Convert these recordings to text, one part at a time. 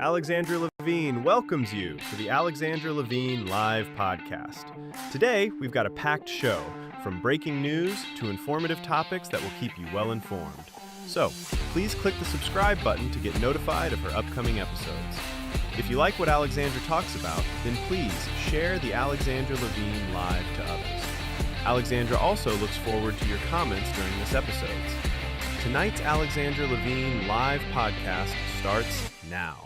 Alexandra Levine welcomes you to the Alexandra Levine Live Podcast. Today, we've got a packed show, from breaking news to informative topics that will keep you well informed. So, please click the subscribe button to get notified of her upcoming episodes. If you like what Alexandra talks about, then please share the Alexandra Levine Live to others. Alexandra also looks forward to your comments during this episode. Tonight's Alexandra Levine Live Podcast starts now.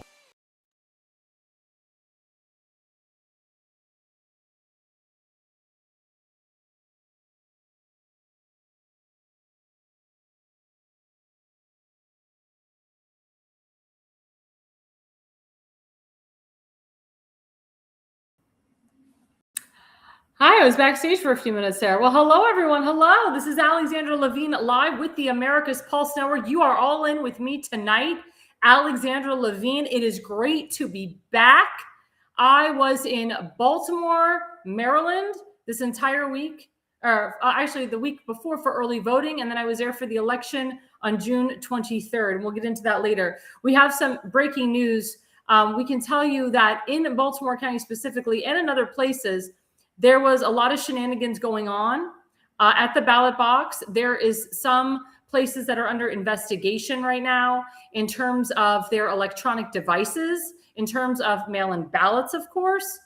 Hi, I was backstage for a few minutes there. Well, hello, everyone. Hello. This is Alexandra Levine live with the America's Pulse Network. You are all in with me tonight. Alexandra Levine, it is great to be back. I was in Baltimore, Maryland this entire week, or actually the week before for early voting. And then I was there for the election on June 23rd. And we'll get into that later. We have some breaking news. We can tell you that in Baltimore County specifically and in other places, there was a lot of shenanigans going on at the ballot box. There is some places that are under investigation right now in terms of their electronic devices, in terms of mail-in ballots, of course.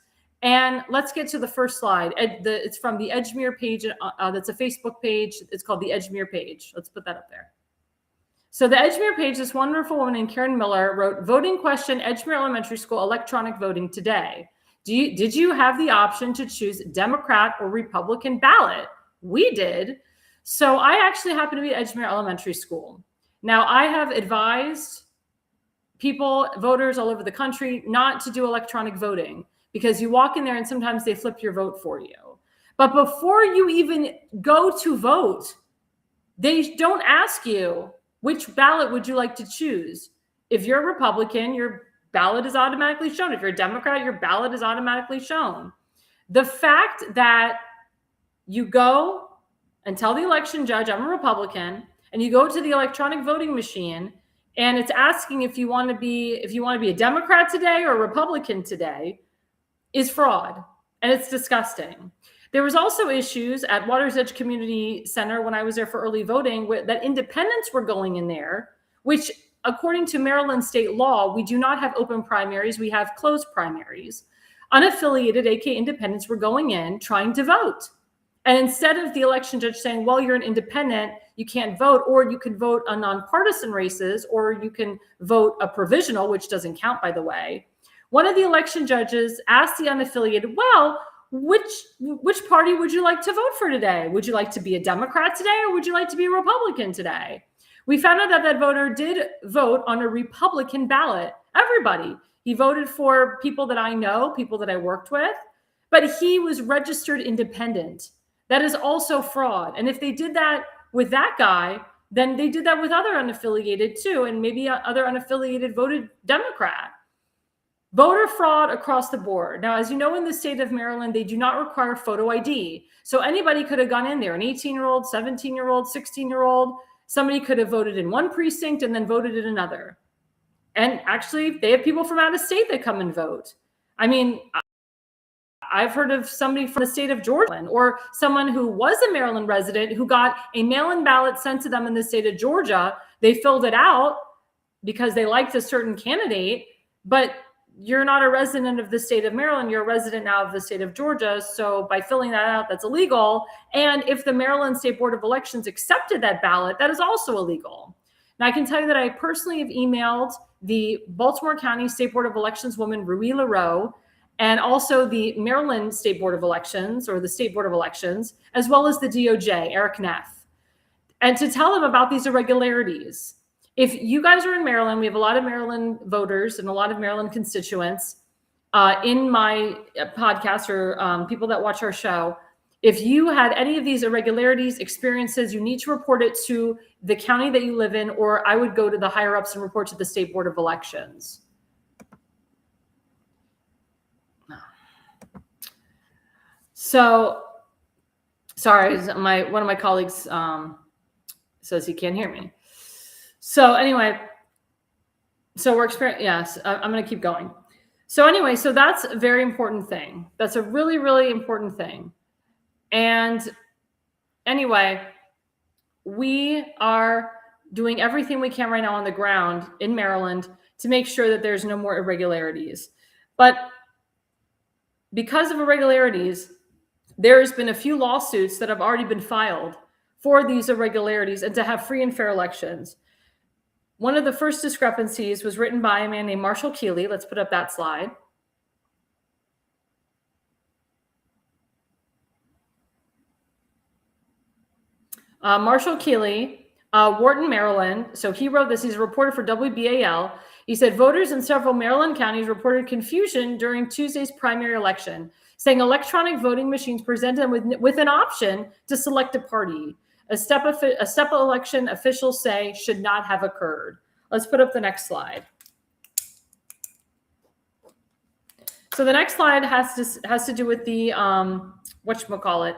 And let's get to the first slide. It's from the Edgemere page. That's a Facebook page. It's called the Edgemere page. Let's put that up there. So the Edgemere page, this wonderful woman named Karen Miller wrote, "Voting question, Edgemere Elementary School electronic voting today. Did you have the option to choose Democrat or Republican ballot? We did." So I actually happen to be at Edgemere Elementary School. Now, I have advised people, voters all over the country, not to do electronic voting because you walk in there and sometimes they flip your vote for you. But before you even go to vote, they don't ask you, which ballot would you like to choose? If you're a Republican, your ballot is automatically shown. If you're a Democrat, your ballot is automatically shown. The fact that you go and tell the election judge, I'm a Republican, and you go to the electronic voting machine and it's asking if you want to be a Democrat today or a Republican today is fraud. And it's disgusting. There was also issues at Water's Edge Community Center when I was there for early voting that independents were going in there, which according to Maryland state law, we do not have open primaries. We have closed primaries. Unaffiliated, aka independents, were going in trying to vote. And instead of the election judge saying, well, you're an independent, you can't vote, or you can vote on nonpartisan races, or you can vote a provisional, which doesn't count, by the way. One of the election judges asked the unaffiliated, well, which party would you like to vote for today? Would you like to be a Democrat today, or would you like to be a Republican today? We found out that that voter did vote on a Republican ballot. Everybody. He voted for people that I know, people that I worked with, but he was registered independent. That is also fraud. And if they did that with that guy, then they did that with other unaffiliated too, and maybe other unaffiliated voted Democrat. Voter fraud across the board. Now, as you know, in the state of Maryland, they do not require photo ID. So anybody could have gone in there, an 18-year-old, 17-year-old, 16-year-old, somebody could have voted in one precinct and then voted in another. And actually, they have people from out of state that come and vote. I mean, I've heard of somebody from the state of Georgia or someone who was a Maryland resident who got a mail-in ballot sent to them in the state of Georgia. They filled it out because they liked a certain candidate, but you're not a resident of the state of Maryland. You're a resident now of the state of Georgia. So by filling that out, that's illegal. And if the Maryland State Board of Elections accepted that ballot, that is also illegal. Now, I can tell you that I personally have emailed the Baltimore County State Board of Elections woman, Rui LaRoe, and also the Maryland State Board of Elections, or the State Board of Elections, as well as the DOJ, Eric Neff, and to tell them about these irregularities. If you guys are in Maryland, we have a lot of Maryland voters and a lot of Maryland constituents in my podcast, or people that watch our show. If you had any of these irregularities, experiences, you need to report it to the county that you live in, or I would go to the higher ups and report to the State Board of Elections. So, sorry, one of my colleagues says he can't hear me. So anyway, So we're experiencing, yes, I'm going to keep going. So anyway, so that's a very important thing. That's a really, really important thing. And anyway, we are doing everything we can right now on the ground in Maryland to make sure that there's no more irregularities. But because of irregularities, there's been a few lawsuits that have already been filed for these irregularities and to have free and fair elections. One of the first discrepancies was written by a man named Marshall Keeley. Let's put up that slide. Marshall Keeley, Wharton, Maryland. So he wrote this. He's a reporter for WBAL. He said, voters in several Maryland counties reported confusion during Tuesday's primary election, saying electronic voting machines presented them with an option to select a party. A step election officials say should not have occurred. Let's put up the next slide. So the next slide has to do with the whatchamacallit,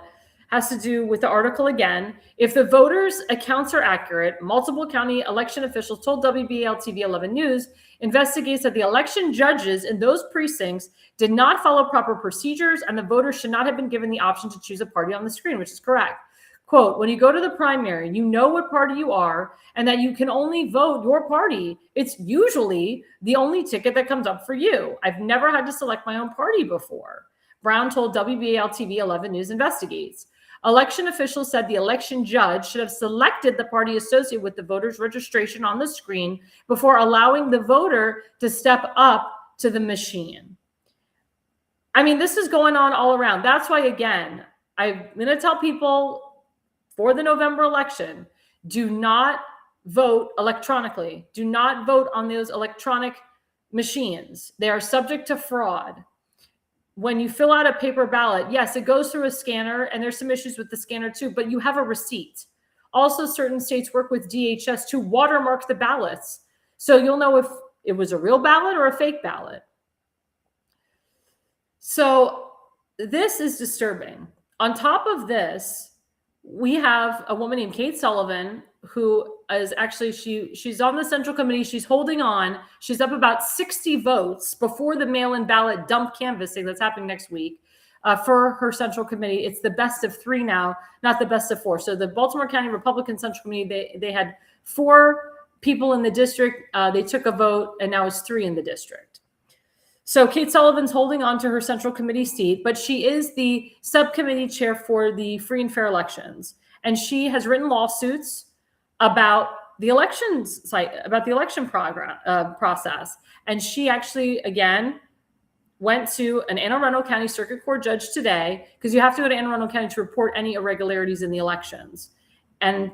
has to do with the article again. If the voters' accounts are accurate, multiple county election officials told WBAL TV 11 News investigates that the election judges in those precincts did not follow proper procedures and the voters should not have been given the option to choose a party on the screen, which is correct. Quote, when you go to the primary, you know what party you are and that you can only vote your party. It's usually the only ticket that comes up for you. I've never had to select my own party before. Brown told WBAL TV 11 News investigates. Election officials said the election judge should have selected the party associated with the voter's registration on the screen before allowing the voter to step up to the machine. I mean, this is going on all around. That's why, again, I'm going to tell people for the November election, do not vote electronically. Do not vote on those electronic machines. They are subject to fraud. When you fill out a paper ballot, yes, it goes through a scanner and there's some issues with the scanner too, but you have a receipt. Also, certain states work with DHS to watermark the ballots. So you'll know if it was a real ballot or a fake ballot. So this is disturbing. On top of this, we have a woman named Kate Sullivan who is actually, she's on the Central Committee. She's holding on. She's up about 60 votes before the mail-in ballot dump canvassing that's happening next week for her Central Committee. It's the best of 3 now, not the best of 4. So the Baltimore County Republican Central Committee, they had 4 people in the district. They took a vote, and now it's 3 in the district. So Kate Sullivan's holding on to her Central Committee seat, but she is the subcommittee chair for the free and fair elections. And she has written lawsuits about the elections site, about the election process. And she actually, again, went to an Anne Arundel County Circuit Court judge today, because you have to go to Anne Arundel County to report any irregularities in the elections. And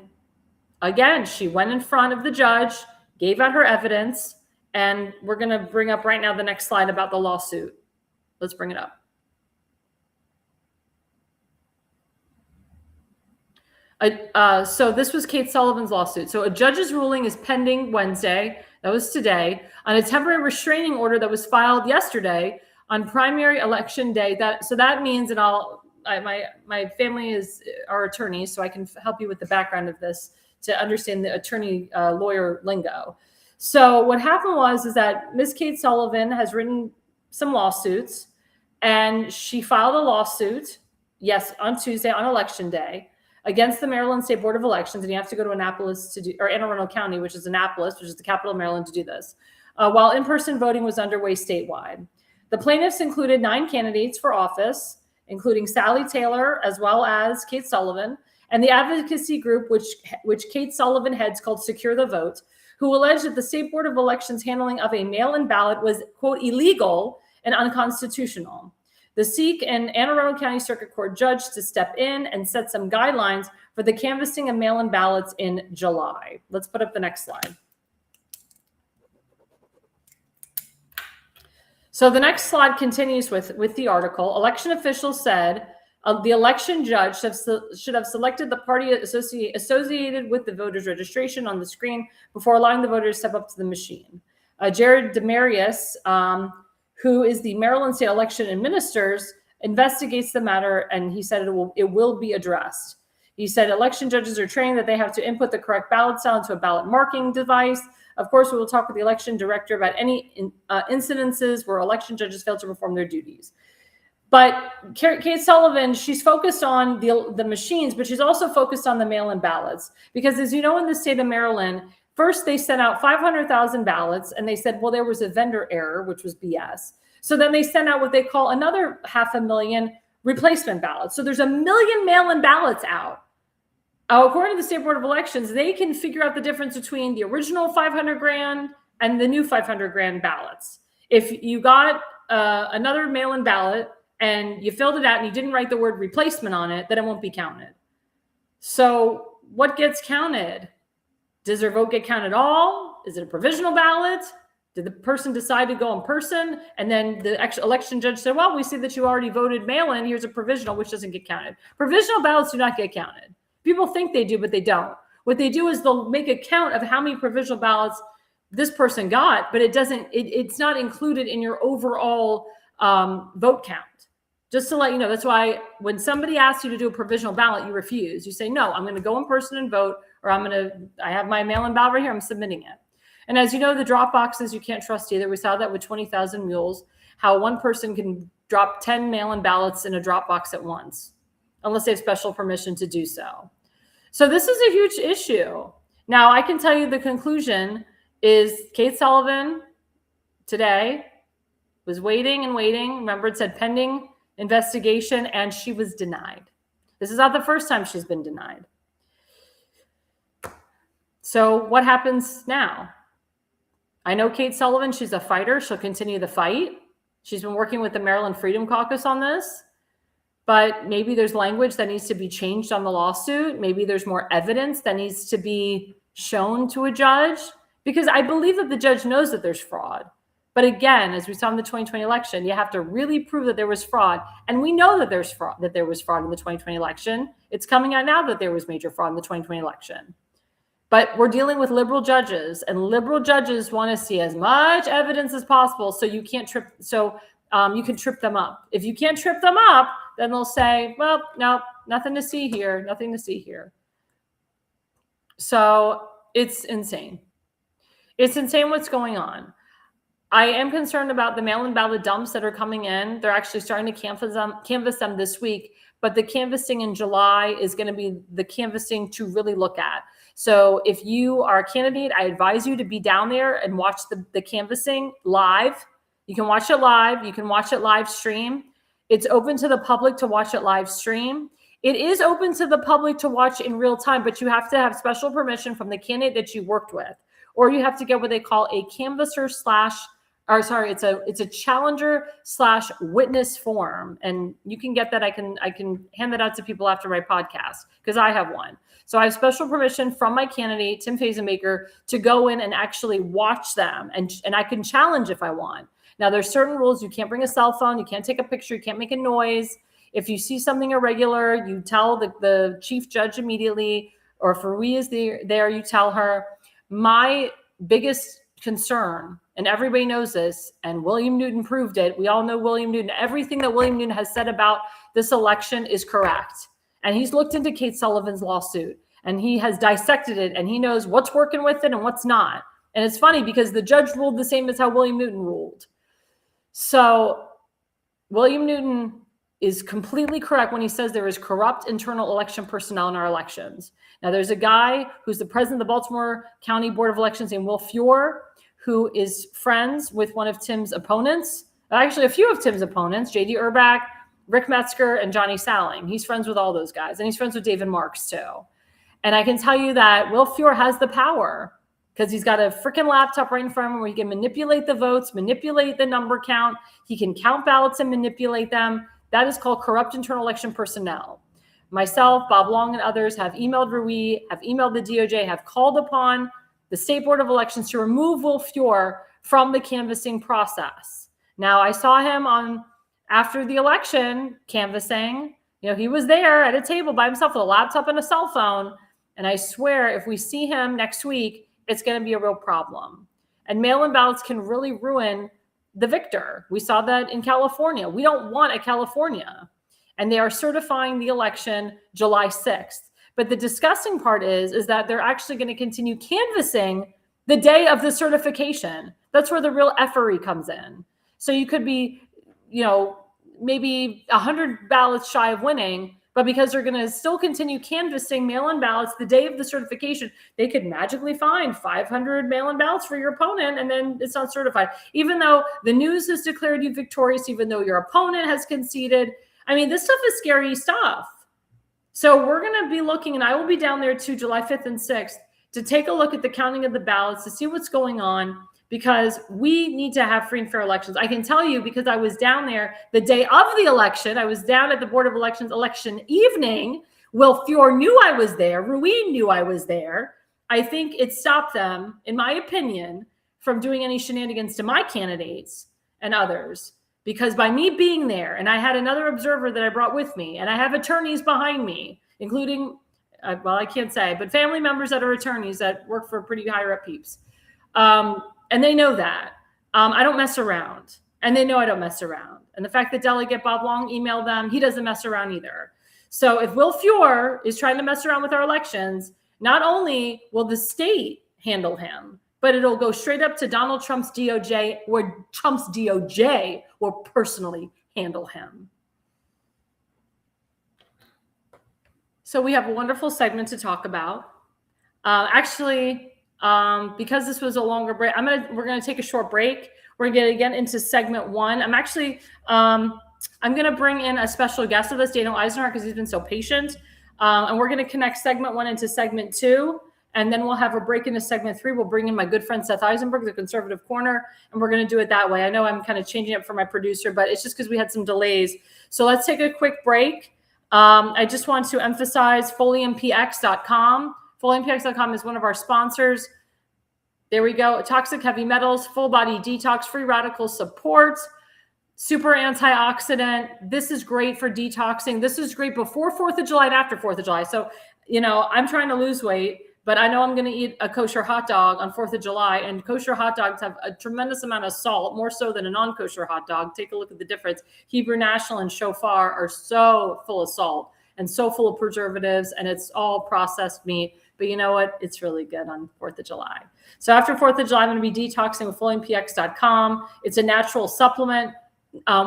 again, she went in front of the judge, gave out her evidence, and we're going to bring up right now the next slide about the lawsuit. Let's bring it up. So this was Kate Sullivan's lawsuit. So a judge's ruling is pending Wednesday, that was today, on a temporary restraining order that was filed yesterday on primary election day. So that means, and my family are attorneys, so I can help you with the background of this to understand the attorney lawyer lingo. So what happened is that Ms. Kate Sullivan has written some lawsuits, and she filed a lawsuit, yes, on Tuesday on election day, against the Maryland State Board of Elections, and you have to go to Annapolis to do, or Anne Arundel County, which is Annapolis, which is the capital of Maryland, to do this, while in-person voting was underway statewide. The plaintiffs included 9 candidates for office, including Sally Taylor, as well as Kate Sullivan, and the advocacy group, which Kate Sullivan heads, called Secure the Vote, who alleged that the State Board of Elections handling of a mail-in ballot was, quote, illegal and unconstitutional. The Seek and Anne Arundel County Circuit Court judge to step in and set some guidelines for the canvassing of mail-in ballots in July. Let's put up the next slide. So the next slide continues with the article. Election officials said the election judge should have selected the party associated with the voter's registration on the screen before allowing the voter to step up to the machine. Jared Demarius, who is the Maryland State Election Administrators, investigates the matter, and he said it will be addressed. He said election judges are trained that they have to input the correct ballot style into a ballot marking device. Of course, we will talk with the election director about any incidences where election judges fail to perform their duties. But Kate Sullivan, she's focused on the machines, but she's also focused on the mail-in ballots. Because as you know, in the state of Maryland, first they sent out 500,000 ballots, and they said, well, there was a vendor error, which was BS. So then they sent out what they call another 500,000 replacement ballots. So there's 1 million mail-in ballots out. According to the State Board of Elections, they can figure out the difference between the original 500 grand and the new 500 grand ballots. If you got another mail-in ballot and you filled it out and you didn't write the word replacement on it, then it won't be counted. So what gets counted? Does their vote get counted at all? Is it a provisional ballot? Did the person decide to go in person? And then the election judge said, well, we see that you already voted mail-in. Here's a provisional, which doesn't get counted. Provisional ballots do not get counted. People think they do, but they don't. What they do is they'll make a count of how many provisional ballots this person got, but it's not included in your overall vote count. Just to let you know, that's why when somebody asks you to do a provisional ballot, you refuse. You say, no, I'm going to go in person and vote, or I have my mail-in ballot right here, I'm submitting it. And as you know, the drop boxes, you can't trust either. We saw that with 20,000 mules, how one person can drop 10 mail-in ballots in a drop box at once, unless they have special permission to do so. So this is a huge issue. Now, I can tell you the conclusion is Kate Sullivan today was waiting and waiting. Remember, it said pending investigation, and she was denied. This is not the first time she's been denied. So what happens now? I know Kate Sullivan, she's a fighter. She'll continue the fight. She's been working with the Maryland Freedom Caucus on this. But maybe there's language that needs to be changed on the lawsuit. Maybe there's more evidence that needs to be shown to a judge, because I believe that the judge knows that there's fraud. But again, as we saw in the 2020 election, you have to really prove that there was fraud. And we know that there was fraud in the 2020 election. It's coming out now that there was major fraud in the 2020 election. But we're dealing with liberal judges, and liberal judges want to see as much evidence as possible so you can't trip. So you can trip them up. If you can't trip them up, then they'll say, well, no, nothing to see here, nothing to see here. So it's insane. It's insane what's going on. I am concerned about the mail-in ballot dumps that are coming in. They're actually starting to canvass them this week, but the canvassing in July is going to be the canvassing to really look at. So if you are a candidate, I advise you to be down there and watch the canvassing live. You can watch it live. You can watch it live stream. It's open to the public to watch it live stream. It is open to the public to watch in real time, but you have to have special permission from the candidate that you worked with, or you have to get what they call a canvasser it's a challenger / witness form. And you can get that. I can hand that out to people after my podcast, because I have one. So I have special permission from my candidate, Tim Fazenbaker, to go in and actually watch them. And I can challenge if I want. Now, there's certain rules. You can't bring a cell phone. You can't take a picture. You can't make a noise. If you see something irregular, you tell the chief judge immediately, or if Rui is there, you tell her. My biggest concern, and everybody knows this, and William Newton proved it. We all know William Newton. Everything that William Newton has said about this election is correct. And he's looked into Kate Sullivan's lawsuit, and he has dissected it, and he knows what's working with it and what's not. And it's funny because the judge ruled the same as how William Newton ruled. So William Newton is completely correct when he says there is corrupt internal election personnel in our elections. Now, there's a guy who's the president of the Baltimore County Board of Elections named Will Fuhr, who is friends with one of Tim's opponents, actually a few of Tim's opponents, J.D. Urbach, Rick Metzger, and Johnny Salling. He's friends with all those guys, and he's friends with David Marks too. And I can tell you that Will Fuhr has the power, because he's got a freaking laptop right in front of him where he can manipulate the votes, manipulate the number count. He can count ballots and manipulate them. That is called corrupt internal election personnel. Myself, Bob Long, and others have emailed Rui, have emailed the DOJ, have called upon the State Board of Elections to remove Will Fuhr from the canvassing process. Now, I saw him after the election canvassing. You know, he was there at a table by himself with a laptop and a cell phone. And I swear, if we see him next week, it's going to be a real problem. And mail-in ballots can really ruin the victor. We saw that in California. We don't want a California. And they are certifying the election July 6th. But the disgusting part is that they're actually going to continue canvassing the day of the certification. That's where the real effery comes in. So you could be, maybe 100 ballots shy of winning, but because they're going to still continue canvassing mail-in ballots the day of the certification, they could magically find 500 mail-in ballots for your opponent, and then it's not certified. Even though the news has declared you victorious, even though your opponent has conceded. I mean, this stuff is scary stuff. So we're going to be looking, and I will be down there too, July 5th and 6th, to take a look at the counting of the ballots, to see what's going on, because we need to have free and fair elections. I can tell you, because I was down there the day of the election. I was down at the Board of Elections election evening. Will Fior knew I was there. Ruin knew I was there. I think it stopped them, in my opinion, from doing any shenanigans to my candidates and others. Because by me being there, and I had another observer that I brought with me, and I have attorneys behind me, including, well, I can't say, but family members that are attorneys that work for pretty higher up peeps. And they know that. I don't mess around. And they know I don't mess around. And the fact that Delegate Bob Long emailed them, he doesn't mess around either. So if Will Fior is trying to mess around with our elections, not only will the state handle him, but it'll go straight up to Donald Trump's DOJ, or Trump's DOJ will personally handle him. So we have a wonderful segment to talk about. Because this was a longer break, we're gonna take a short break. We're gonna get into segment one. I'm gonna bring in a special guest of us, Daniel Eisenhart, because he's been so patient. And we're gonna connect segment one into segment two, and then we'll have a break into segment three. We'll bring in my good friend Seth Eisenberg, the Conservative Corner, and we're gonna do it that way. I know I'm kind of changing it for my producer, but it's just because we had some delays. So let's take a quick break. I just want to emphasize FoliumPX.com. FoliumPX.com is one of our sponsors. There we go. Toxic heavy metals, full body detox, free radical support, super antioxidant. This is great for detoxing. This is great before 4th of July and after 4th of July. So, I'm trying to lose weight, but I know I'm going to eat a kosher hot dog on 4th of July, and kosher hot dogs have a tremendous amount of salt, more so than a non-kosher hot dog. Take a look at the difference. Hebrew National and Shofar are so full of salt and so full of preservatives, and it's all processed meat. But you know what? It's really good on 4th of July. So after 4th of July, I'm going to be detoxing with FoliumPX.com. It's a natural supplement.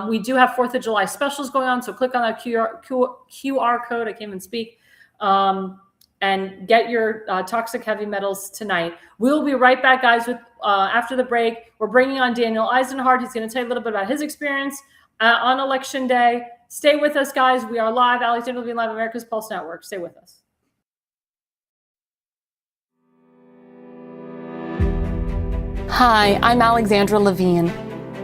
We do have 4th of July specials going on. So click on that QR code. I can't even speak. And get your toxic heavy metals tonight. We'll be right back, guys, with after the break. We're bringing on Daniel Eisenhart. He's going to tell you a little bit about his experience on Election Day. Stay with us, guys. We are live. Alexandra Levine Live, America's Pulse Network. Stay with us. Hi, I'm Alexandra Levine.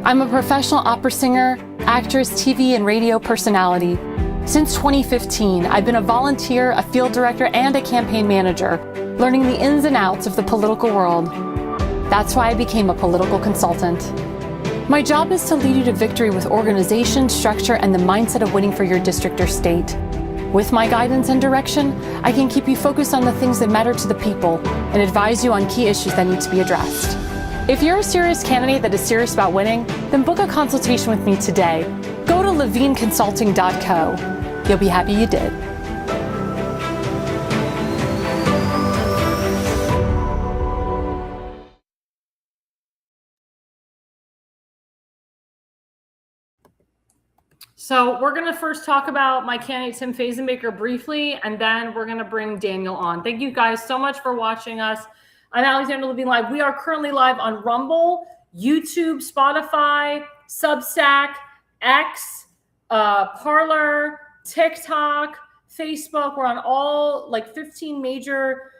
I'm a professional opera singer, actress, TV, and radio personality. Since 2015, I've been a volunteer, a field director, and a campaign manager, learning the ins and outs of the political world. That's why I became a political consultant. My job is to lead you to victory with organization, structure, and the mindset of winning for your district or state. With my guidance and direction, I can keep you focused on the things that matter to the people and advise you on key issues that need to be addressed. If you're a serious candidate that is serious about winning, then book a consultation with me today. Go to levineconsulting.co. You'll be happy you did. So we're going to first talk about my candidate, Tim Fazenbaker, briefly, and then we're going to bring Daniel on. Thank you guys so much for watching us. I'm Alexandra Levine Live. We are currently live on Rumble, YouTube, Spotify, Substack, X, Parler, TikTok, Facebook. We're on all 15 major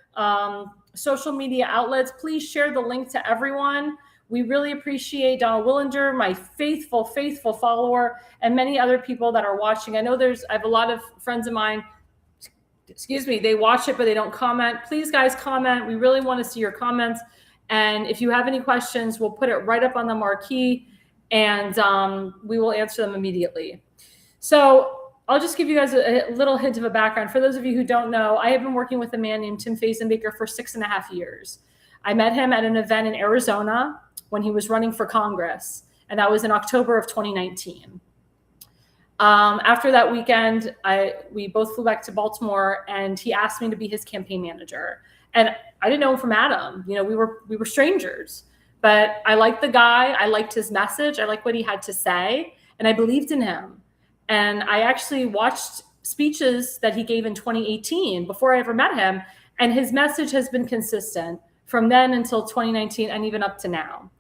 social media outlets. Please share the link to everyone. We really appreciate Donald Willinger, my faithful follower, and many other people that are watching. I know I have a lot of friends of mine, they watch it, but they don't comment. Please, guys, comment. We really want to see your comments. And if you have any questions, we'll put it right up on the marquee, and we will answer them immediately. So I'll just give you guys a little hint of a background. For those of you who don't know, I have been working with a man named Tim Fazenbaker for 6.5 years. I met him at an event in Arizona when he was running for Congress, and that was in October of 2019. After that weekend, we both flew back to Baltimore, and he asked me to be his campaign manager. And I didn't know him from Adam. You know, we were strangers, but I liked the guy. I liked his message. I liked what he had to say, and I believed in him. And I actually watched speeches that he gave in 2018 before I ever met him. And his message has been consistent from then until 2019 and even up to now.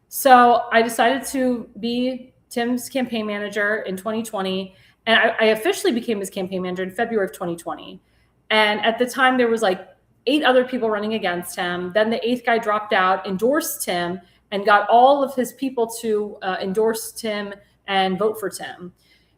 So I decided to be Tim's campaign manager in 2020. And I officially became his campaign manager in February of 2020. And at the time, there was like 8 other people running against him. Then the 8th guy dropped out, endorsed Tim, and got all of his people to endorse Tim and vote for Tim.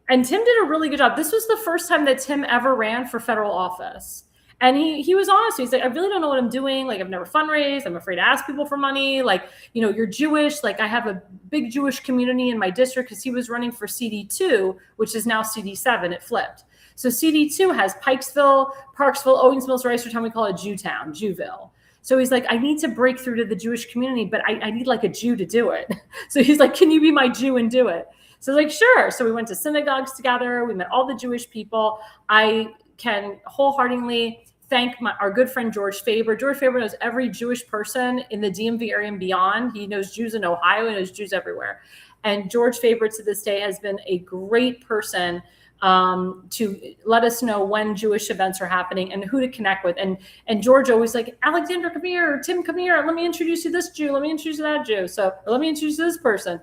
And Tim did a really good job. This was the first time that Tim ever ran for federal office. And he was honest. He's like, I really don't know what I'm doing. Like, I've never fundraised. I'm afraid to ask people for money. Like, you know, you're Jewish. Like, I have a big Jewish community in my district, because he was running for CD2, which is now CD7. It flipped. So CD2 has Pikesville, Parksville, Owings Mills, Reisterstown. We call it Jewtown, Jewville. So he's like, I need to break through to the Jewish community, but I need like a Jew to do it. So he's like, can you be my Jew and do it? So I was like, sure. So we went to synagogues together. We met all the Jewish people. I can wholeheartedly thank our good friend George Faber. George Faber knows every Jewish person in the DMV area and beyond. He knows Jews in Ohio. He knows Jews everywhere. And George Faber to this day has been a great person to let us know when Jewish events are happening and who to connect with. And George always like, Alexandra, come here. Tim, come here. Let me introduce you to this Jew. Let me introduce you to that Jew. So let me introduce you to this person.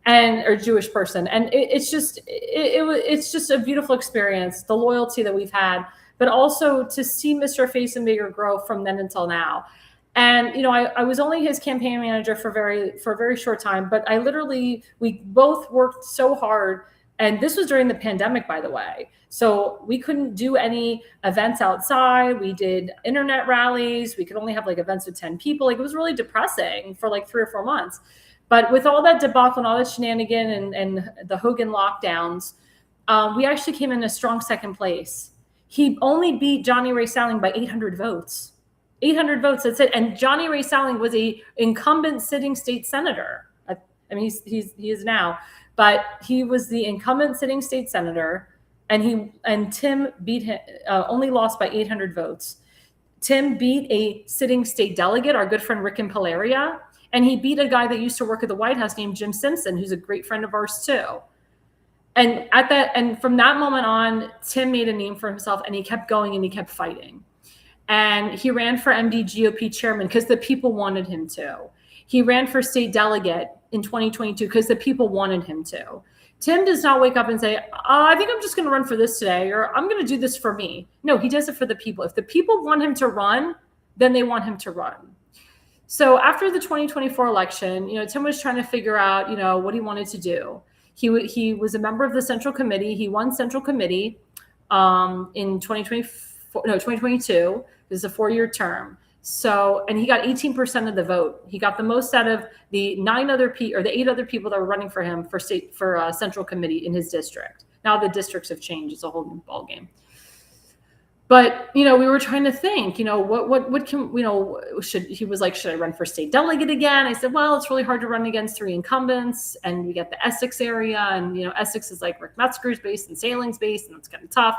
Or Jewish person. And it's just a beautiful experience, the loyalty that we've had, but also to see Mr. Eisenberg grow from then until now. And, you know, I was only his campaign manager for a very short time, but we both worked so hard. And this was during the pandemic, by the way. So we couldn't do any events outside. We did internet rallies. We could only have like events with 10 people. Like, it was really depressing for like 3 or 4 months. But with all that debacle and all that shenanigan and the Hogan lockdowns, we actually came in a strong second place. He only beat Johnny Ray Sowling by 800 votes. 800 votes, that's it. And Johnny Ray Sowling was a incumbent sitting state senator. I mean, he is now, but he was the incumbent sitting state senator, and Tim beat him, only lost by 800 votes. Tim beat a sitting state delegate, our good friend Rick Impalaria. And he beat a guy that used to work at the White House named Jim Simpson, who's a great friend of ours too. And from that moment on, Tim made a name for himself, and he kept going and he kept fighting. And he ran for MD GOP chairman because the people wanted him to. He ran for state delegate in 2022 because the people wanted him to. Tim does not wake up and say, I think I'm just going to run for this today, or I'm going to do this for me. No, he does it for the people. If the people want him to run, then they want him to run. So after the 2024 election, you know, Tim was trying to figure out, you know, what he wanted to do. He was a member of the Central Committee. He won Central Committee in 2022. This is a 4-year term. So, and he got 18% of the vote. He got the most out of the 8 other people that were running for him for Central Committee in his district. Now the districts have changed. It's a whole new ballgame. But, you know, we were trying to think, you know, what can, you know, he was like, should I run for state delegate again? I said, well, it's really hard to run against 3 incumbents, and we get the Essex area, and, you know, Essex is like Rick Metzger's base and Saling's base, and it's kind of tough.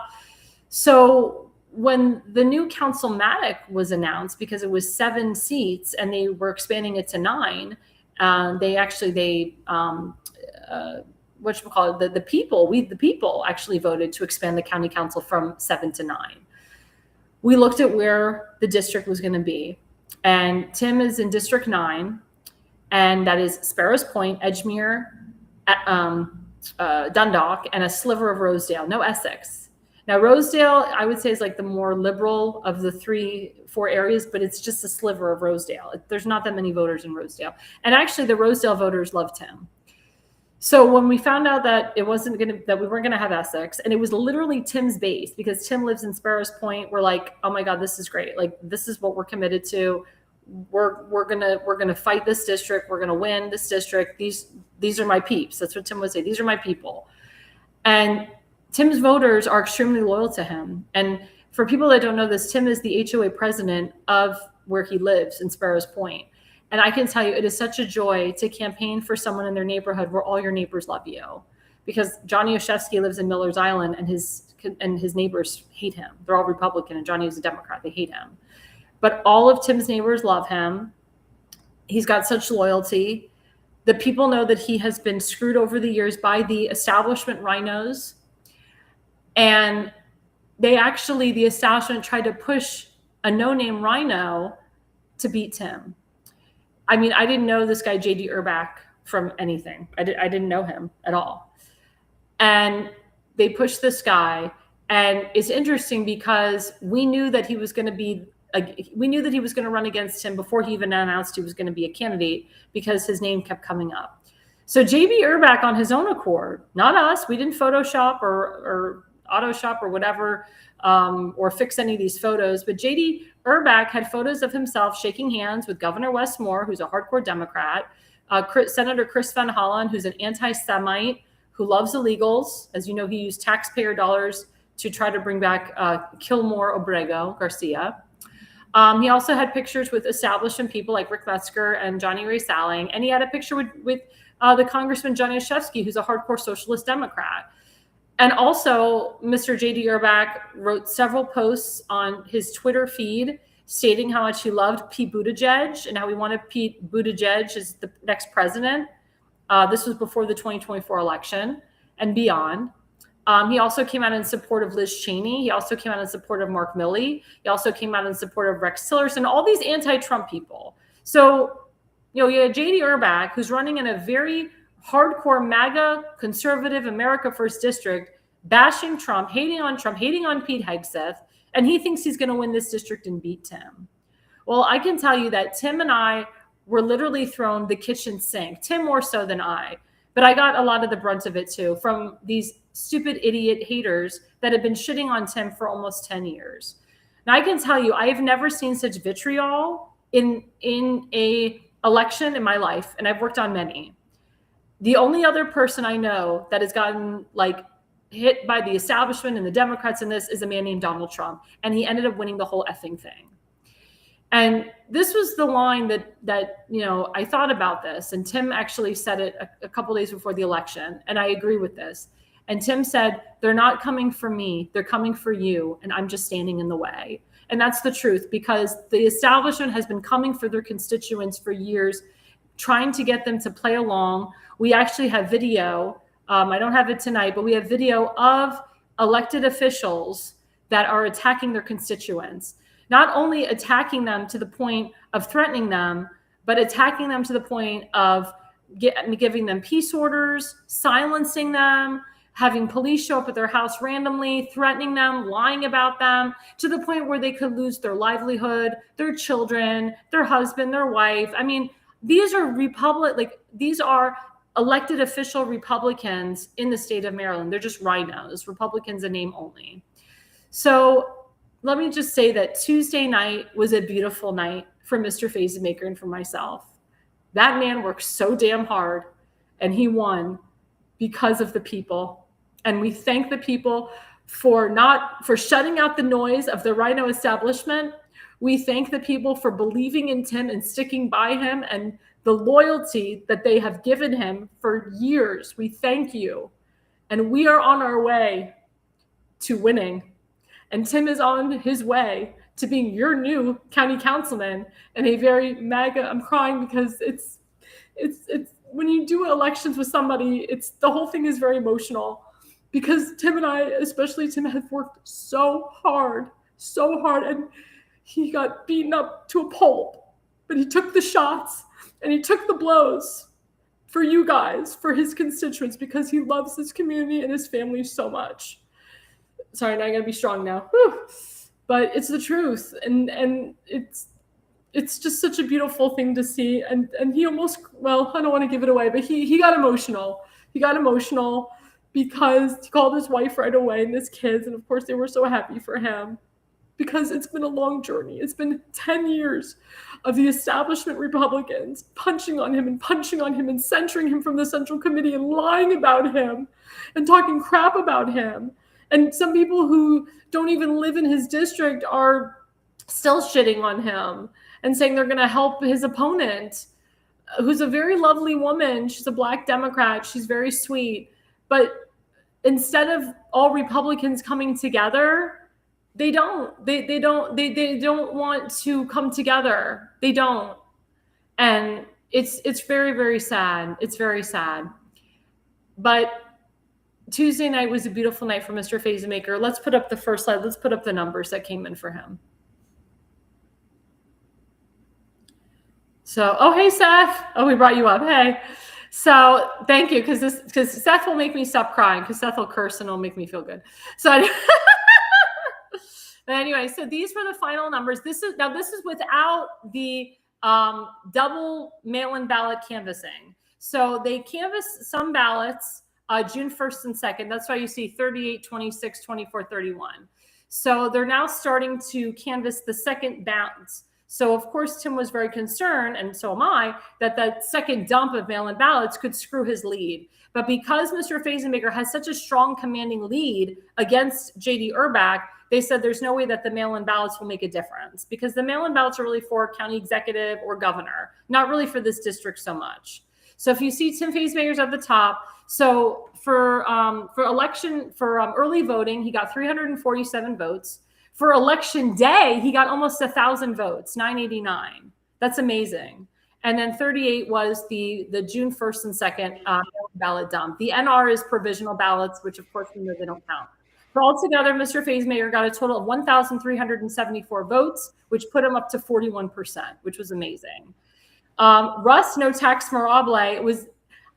So when the new councilmatic was announced, because it was 7 seats and they were expanding it to 9, the people actually voted to expand the county council from 7 to 9. We looked at where the district was going to be, and Tim is in District 9, and that is Sparrows Point, Edgemere, Dundalk, and a sliver of Rosedale, no Essex. Now, Rosedale, I would say, is like the more liberal of the 3-4 areas, but it's just a sliver of Rosedale. There's not that many voters in Rosedale. And actually, the Rosedale voters loved Tim. So when we found out that we weren't going to have Essex, and it was literally Tim's base, because Tim lives in Sparrows Point, we're like, oh my God, this is great. Like, this is what we're committed to. We're gonna fight this district. We're gonna win this district. These are my peeps. That's what Tim would say. These are my people. And Tim's voters are extremely loyal to him. And for people that don't know this, Tim is the HOA president of where he lives in Sparrows Point. And I can tell you, it is such a joy to campaign for someone in their neighborhood where all your neighbors love you. Because Johnny Oshevsky lives in Miller's Island, and his neighbors hate him. They're all Republican, and Johnny is a Democrat. They hate him. but all of Tim's neighbors love him. He's got such loyalty. The people know that he has been screwed over the years by the establishment RINOs. And the establishment tried to push a no-name RINO to beat Tim. I mean, I didn't know this guy, J.D. Urbach, from anything. I didn't know him at all. And they pushed this guy. And it's interesting because we knew that he was going to run against him before he even announced he was going to be a candidate, because his name kept coming up. So J.D. Urbach, on his own accord, not us, we didn't Photoshop or Autoshop or whatever, or fix any of these photos, but J.D. Urbach had photos of himself shaking hands with Governor Wes Moore, who's a hardcore Democrat, Senator Chris Van Hollen, who's an anti-Semite who loves illegals. As you know, he used taxpayer dollars to try to bring back Kilmore Obrego Garcia. He also had pictures with establishment people like Rick Metzger and Johnny Ray Salling. And he had a picture with the Congressman John Yashevsky, who's a hardcore socialist Democrat. And also, Mr. J.D. Urbach wrote several posts on his Twitter feed stating how much he loved Pete Buttigieg and how he wanted Pete Buttigieg as the next president. This was before the 2024 election and beyond. He also came out in support of Liz Cheney. He also came out in support of Mark Milley. He also came out in support of Rex Tillerson, all these anti-Trump people. So, you had J.D. Urbach, who's running in a very hardcore MAGA conservative America First district, bashing Trump, hating on Pete Hegseth, and he thinks he's going to win this district and beat Tim. Well, I can tell you that Tim and I were literally thrown the kitchen sink, Tim more so than I, but I got a lot of the brunt of it too, from these stupid idiot haters that have been shitting on Tim for almost 10 years. Now, I can tell you, I have never seen such vitriol in a election in my life, and I've worked on many. The only other person I know that has gotten hit by the establishment and the Democrats in this is a man named Donald Trump. And he ended up winning the whole effing thing. And this was the line that I thought about this. And Tim actually said it a couple days before the election. And I agree with this. And Tim said, they're not coming for me. They're coming for you. And I'm just standing in the way. And that's the truth, because the establishment has been coming for their constituents for years, trying to get them to play along. We actually have video. I don't have it tonight, but we have video of elected officials that are attacking their constituents, not only attacking them to the point of threatening them, but attacking them to the point of giving them peace orders, silencing them, having police show up at their house randomly, threatening them, lying about them, to the point where they could lose their livelihood, their children, their husband, their wife. I mean, these are elected official Republicans in the state of Maryland. They're just RINOs, Republicans in name only. So let me just say that Tuesday night was a beautiful night for Mr. Faze Maker and for myself. That man worked so damn hard, and he won because of the people. And we thank the people for shutting out the noise of the RINO establishment. We thank the people for believing in Tim and sticking by him and the loyalty that they have given him for years. We thank you. And we are on our way to winning. And Tim is on his way to being your new county councilman and a very MAGA. I'm crying because it's when you do elections with somebody, the whole thing is very emotional, because Tim and I, especially Tim, have worked so hard, and he got beaten up to a pulp, but he took the shots and he took the blows for you guys, for his constituents, because he loves his community and his family so much. Sorry, now I gotta be strong now. Whew. But it's the truth. And it's just such a beautiful thing to see. And he almost, well, I don't want to give it away, but he got emotional. He got emotional because he called his wife right away and his kids. And of course they were so happy for him, because it's been a long journey. It's been 10 years of the establishment Republicans punching on him and censoring him from the Central Committee and lying about him and talking crap about him. And some people who don't even live in his district are still shitting on him and saying they're going to help his opponent, who's a very lovely woman. She's a Black Democrat. She's very sweet. But instead of all Republicans coming together They don't. They don't want to come together. They don't. And it's very, very sad. It's very sad. But Tuesday night was a beautiful night for Mr. Phasemaker. Let's put up the first slide. Let's put up the numbers that came in for him. So, oh, hey, Seth. Oh, we brought you up. Hey. So thank you, because Seth will make me stop crying, because Seth will curse and it'll make me feel good. So but anyway, so these were the final numbers. This is without the double mail-in ballot canvassing. So they canvassed some ballots June 1st and 2nd. That's why you see 38, 26, 24, 31. So they're now starting to canvass the second ballots. So, of course, Tim was very concerned, and so am I, that that second dump of mail-in ballots could screw his lead. But because Mr. Phasemaker has such a strong commanding lead against J.D. Urbach, they said there's no way that the mail-in ballots will make a difference, because the mail-in ballots are really for county executive or governor, not really for this district so much. So if you see Tim Phasemaker's at the top, so for early voting, he got 347 votes. For election day, he got almost 1,000 votes, 989. That's amazing. And then 38 was the June 1st and 2nd ballot dump. The NR is provisional ballots, which of course we know they don't count. But altogether, Mr. Phasemaker got a total of 1,374 votes, which put him up to 41%, which was amazing. Russ No Tax Mirable was,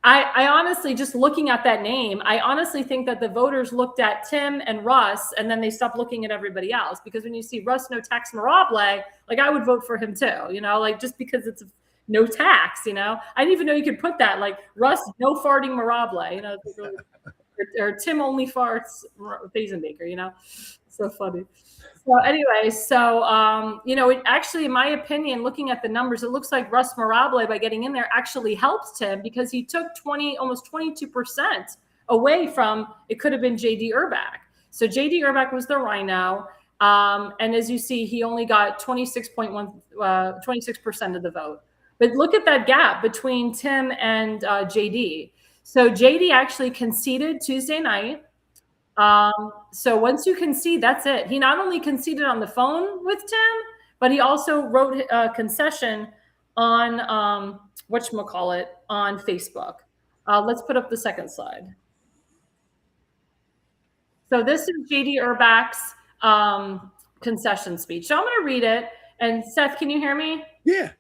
I honestly, just looking at that name, I honestly think that the voters looked at Tim and Russ, and then they stopped looking at everybody else. Because when you see Russ No Tax Mirable, like, I would vote for him too, you know, like, just because it's no tax, you know. I didn't even know you could put that, like, Russ No Farting Mirable, you know, or Tim Only Farts Phasemaker, you know. So funny. So anyway, you know, it actually, in my opinion, looking at the numbers, it looks like Russ Mirable, by getting in there, actually helped Tim, because he took almost 22% away from, it could have been J.D. Urbach. So J.D. Urbach was the RINO. And as you see, he only got 26% of the vote. But look at that gap between Tim and J.D. So J.D. actually conceded Tuesday night. So once you concede, that's it. He not only conceded on the phone with Tim, but he also wrote a concession on on Facebook. Let's put up the second slide. So this is J.D. Urbach's concession speech. So I'm going to read it. And Seth, can you hear me? Yeah.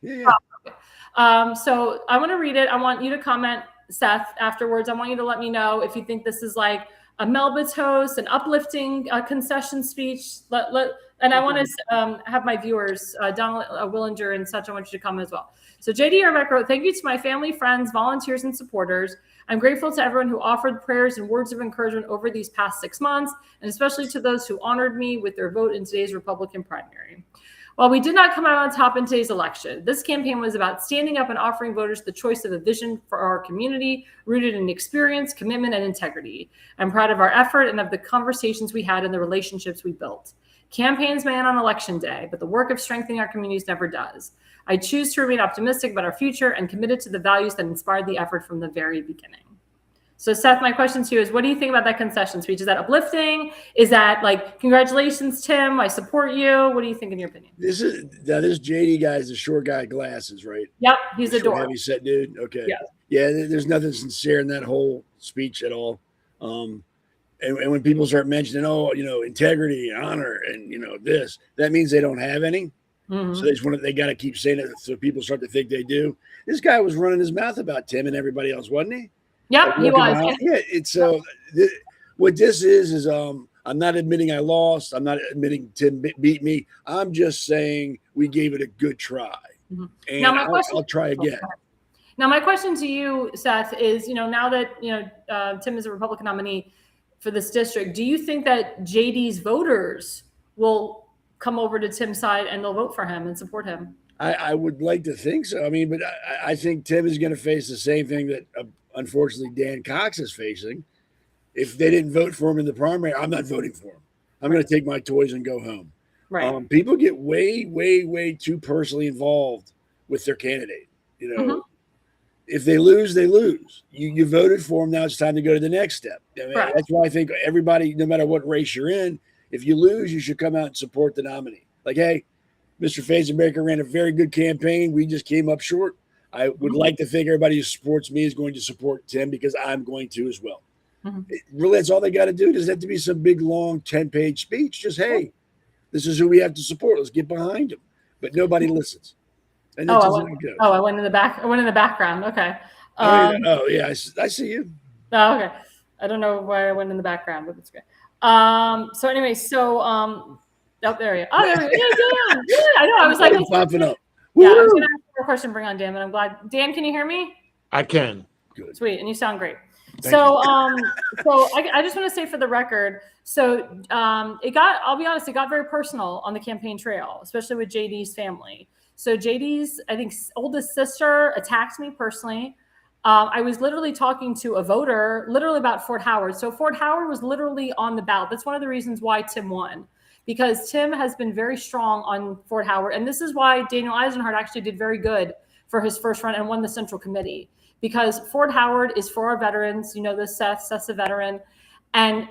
So I want to read it. I want you to comment, Seth, afterwards. I want you to let me know if you think this is like a Melba toast, an uplifting concession speech. And I want to have my viewers, Donald Willinger and such, I want you to comment as well. So J.D. Urbach wrote, "Thank you to my family, friends, volunteers, and supporters. I'm grateful to everyone who offered prayers and words of encouragement over these past 6 months, and especially to those who honored me with their vote in today's Republican primary. While we did not come out on top in today's election, this campaign was about standing up and offering voters the choice of a vision for our community, rooted in experience, commitment, and integrity. I'm proud of our effort and of the conversations we had and the relationships we built. Campaigns may end on election day, but the work of strengthening our communities never does. I choose to remain optimistic about our future and committed to the values that inspired the effort from the very beginning." So Seth, my question to you is, what do you think about that concession speech? Is that uplifting? Is that like, congratulations, Tim, I support you? What do you think in your opinion? This JD guy is the short guy, glasses, right? Yep, he's a short, dork. heavy set dude. Okay. Yeah. There's nothing sincere in that whole speech at all. And when people start mentioning, integrity, honor, and this, that means they don't have any. Mm-hmm. So they got to keep saying it so people start to think they do. This guy was running his mouth about Tim and everybody else, wasn't he? Yep, he was. Yeah, it's what this is I'm not admitting I lost. I'm not admitting Tim beat me. I'm just saying we gave it a good try. Mm-hmm. And now I'll try again. Now, my question to you, Seth, is, now that, Tim is a Republican nominee for this district, do you think that JD's voters will come over to Tim's side and they'll vote for him and support him? I would like to think so. I mean, but I think Tim is going to face the same thing that unfortunately Dan Cox is facing. If they didn't vote for him in the primary, I'm not voting for him. I'm going to take my toys and go home. Right. People get way, way, way too personally involved with their candidate. Mm-hmm. If they lose, they lose. You voted for them. Now it's time to go to the next step. I mean, That's why I think everybody, no matter what race you're in, If you lose, you should come out and support the nominee. Like, hey, Mr. Faze ran a very good campaign. We just came up short. I would like to think everybody who supports me is going to support Tim because I'm going to as well. Really, that's all they got to do. Doesn't have to be some big, long 10-page speech. Just, hey, this is who we have to support. Let's get behind him. But nobody listens. And I went in the back. I went in the background. Okay. Yeah, I see you. Oh, okay. I don't know why I went in the background, but it's good. So anyway, there you go. Oh, there you go. Yeah, I know. I was like popping up. Yeah, I was going to ask you a question, bring on Dan, but I'm glad. Dan, can you hear me? I can. Good. Sweet, and you sound great. Thank So I just want to say for the record, I'll be honest, it got very personal on the campaign trail, especially with JD's family. So JD's, I think, oldest sister attacked me personally. I was literally talking to a voter literally about Fort Howard. So Fort Howard was literally on the ballot. That's one of the reasons why Tim won, because Tim has been very strong on Fort Howard. And this is why Daniel Eisenhart actually did very good for his first run and won the Central Committee, because Fort Howard is for our veterans. You know, this Seth's a veteran. And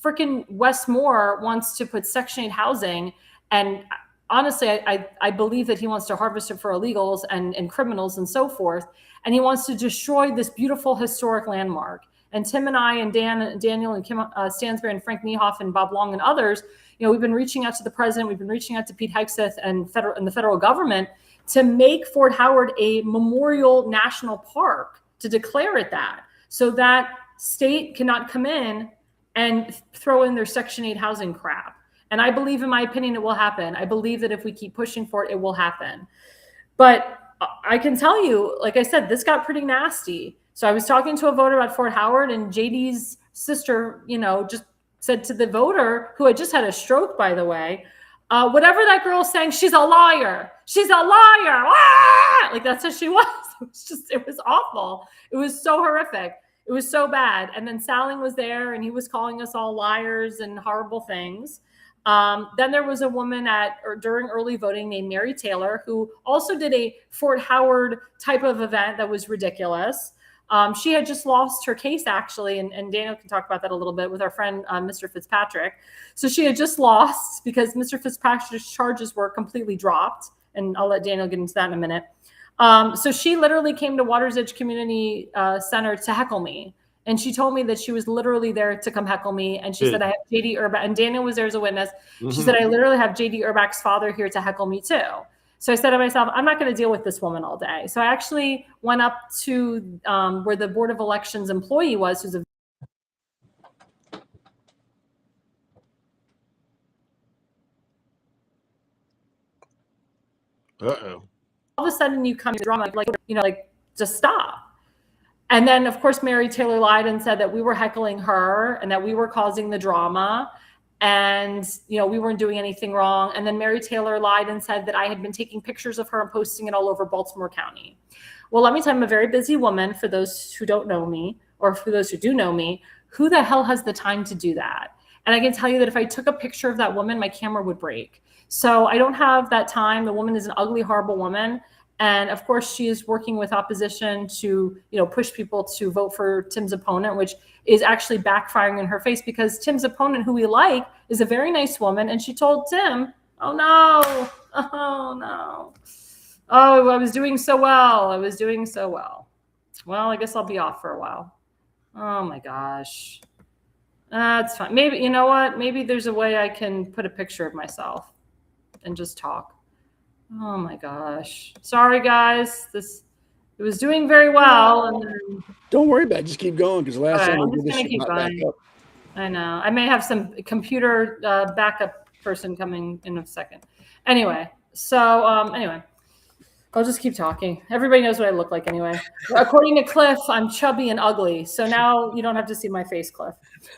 freaking Westmore wants to put Section 8 housing. And honestly, I believe that he wants to harvest it for illegals and criminals and so forth. And he wants to destroy this beautiful historic landmark. And Tim and I and Daniel and Kim Stansberry and Frank Niehoff and Bob Long and others, you know, we've been reaching out to the president. We've been reaching out to Pete Hegseth and the federal government to make Fort Howard a memorial national park, to declare it that, so that state cannot come in and throw in their Section 8 housing crap. And I believe, in my opinion, it will happen. I believe that if we keep pushing for it, it will happen. But I can tell you, like I said, this got pretty nasty. So I was talking to a voter about Fort Howard, and JD's sister, you know, just said to the voter, who had just had a stroke, by the way, whatever that girl's saying, she's a liar. She's a liar. Ah! Like, that's what she was. It was awful. It was so horrific. It was so bad. And then Salling was there, and he was calling us all liars and horrible things. Then there was a woman during early voting named Mary Taylor, who also did a Fort Howard type of event that was ridiculous. She had just lost her case, actually, and Daniel can talk about that a little bit, with our friend Mr. Fitzpatrick. So she had just lost because Mr. Fitzpatrick's charges were completely dropped, and I'll let Daniel get into that in a minute. So she literally came to Waters Edge Community Center to heckle me. And she told me that she was literally there to come heckle me. And she said, I have JD Urbach, and Daniel was there as a witness. She said, I literally have JD Urbach's father here to heckle me too. So I said to myself, I'm not going to deal with this woman all day. So I actually went up to where the Board of Elections employee was, who's a Uh-oh. all of a sudden you come to drama, like just stop. And then, of course, Mary Taylor lied and said that we were heckling her and that we were causing the drama, and, you know, we weren't doing anything wrong. And then Mary Taylor lied and said that I had been taking pictures of her and posting it all over Baltimore County. Well, let me tell you, I'm a very busy woman. For those who don't know me, or for those who do know me, who the hell has the time to do that? And I can tell you that if I took a picture of that woman, my camera would break. So I don't have that time. The woman is an ugly, horrible woman. And of course, she is working with opposition to, you know, push people to vote for Tim's opponent, which is actually backfiring in her face, because Tim's opponent, who we like, is a very nice woman. And she told Tim, oh no, oh, I was doing so well. Well, I guess I'll be off for a while. Oh my gosh. That's fine. Maybe, you know what? Maybe there's a way I can put a picture of myself and just talk. Oh my gosh. Sorry, guys. It was doing very well. And then, don't worry about it. Just keep going, because last time we did this shit back up. I know. I may have some computer backup person coming in a second. Anyway, anyway, I'll just keep talking. Everybody knows what I look like anyway. According to Cliff, I'm chubby and ugly. So now you don't have to see my face, Cliff.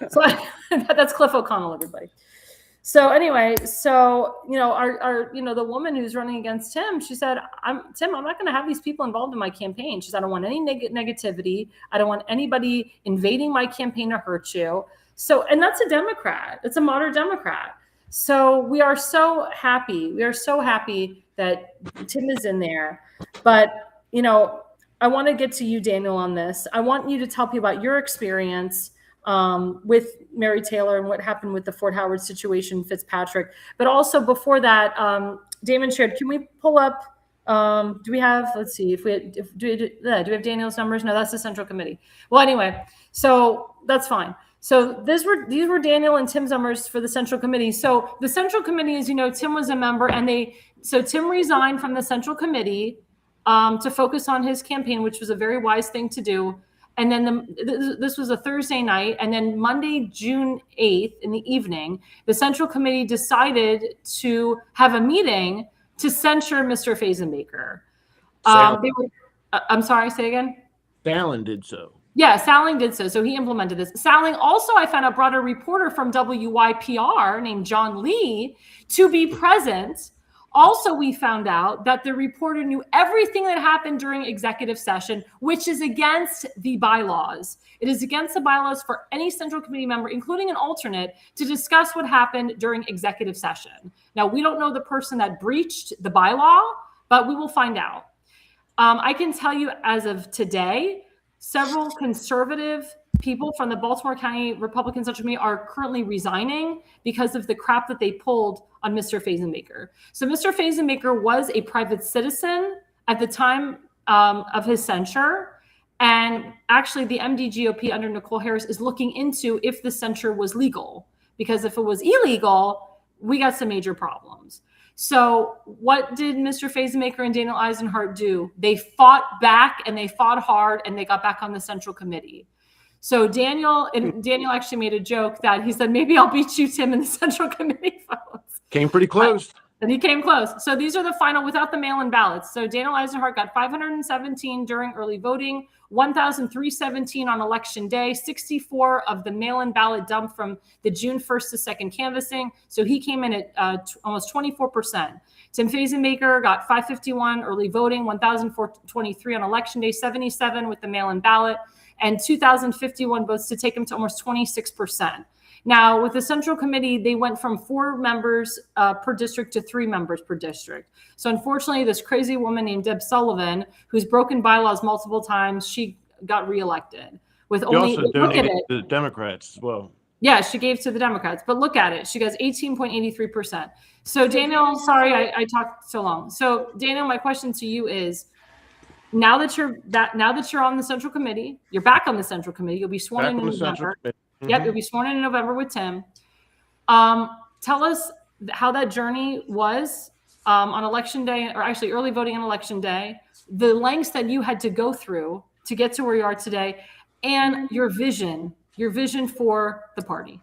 So that's Cliff O'Connell, everybody. So anyway, you know, the woman who's running against Tim, she said, Tim, I'm not going to have these people involved in my campaign. She said, I don't want any negativity. I don't want anybody invading my campaign to hurt you. So, and that's a Democrat. It's a moderate Democrat. So we are so happy. We are so happy that Tim is in there. But, you know, I want to get to you, Daniel, on this. I want you to tell people about your experience. with Mary Taylor and what happened with the Fort Howard situation, Fitzpatrick. But also before that, Damon shared, can we pull up, do we have, let's see, do we have Daniel's numbers? No, that's the Central Committee. Well, anyway, so that's fine. So these were Daniel and Tim's numbers for the Central Committee. So the Central Committee, as you know, Tim was a member, and so Tim resigned from the Central Committee to focus on his campaign, which was a very wise thing to do. And then this was a Thursday night. And then Monday, June 8th in the evening, the Central Committee decided to have a meeting to censure Mr. Fazenbaker. I'm sorry, say again? Fallon did so. Yeah, Salling did so. So he implemented this. Salling also, I found out, brought a reporter from WYPR named John Lee to be present. Also, we found out that the reporter knew everything that happened during executive session, which is against the bylaws. It is against the bylaws for any Central Committee member, including an alternate, to discuss what happened during executive session. Now, we don't know the person that breached the bylaw, but we will find out. I can tell you as of today, several conservative people from the Baltimore County Republican Central Committee are currently resigning because of the crap that they pulled on Mr. Fazenbaker. So Mr. Fazenbaker was a private citizen at the time of his censure. And actually the MDGOP under Nicole Harris is looking into if the censure was legal, because if it was illegal, we got some major problems. So what did Mr. Fazenbaker and Daniel Eisenhart do? They fought back, and they fought hard, and they got back on the Central Committee. So Daniel actually made a joke that he said, maybe I'll beat you, Tim, in the Central Committee votes. Came pretty close. And he came close. So these are the final without the mail-in ballots. So Daniel Eisenhart got 517 during early voting, 1,317 on election day, 64 of the mail-in ballot dumped from the June 1st to 2nd canvassing. So he came in at almost 24%. Tim Fazenbaker got 551 early voting, 1,423 on election day, 77 with the mail-in ballot, and 2,051 votes to take him to almost 26%. Now, with the Central Committee, they went from 4 members per district to 3 members per district. So unfortunately, this crazy woman named Deb Sullivan, who's broken bylaws multiple times, she got reelected. With She only, also look at donated it. to the Democrats as well. Yeah, she gave to the Democrats, but look at it. She goes 18.83%. So Daniel, sorry, I talked so long. So Daniel, my question to you is, now that you're on the Central Committee, you're back on the Central Committee. You'll be sworn in November. Mm-hmm. Yep, you'll be sworn in November with Tim. Tell us how that journey was on election day, or actually early voting on election day, the lengths that you had to go through to get to where you are today, and your vision for the party.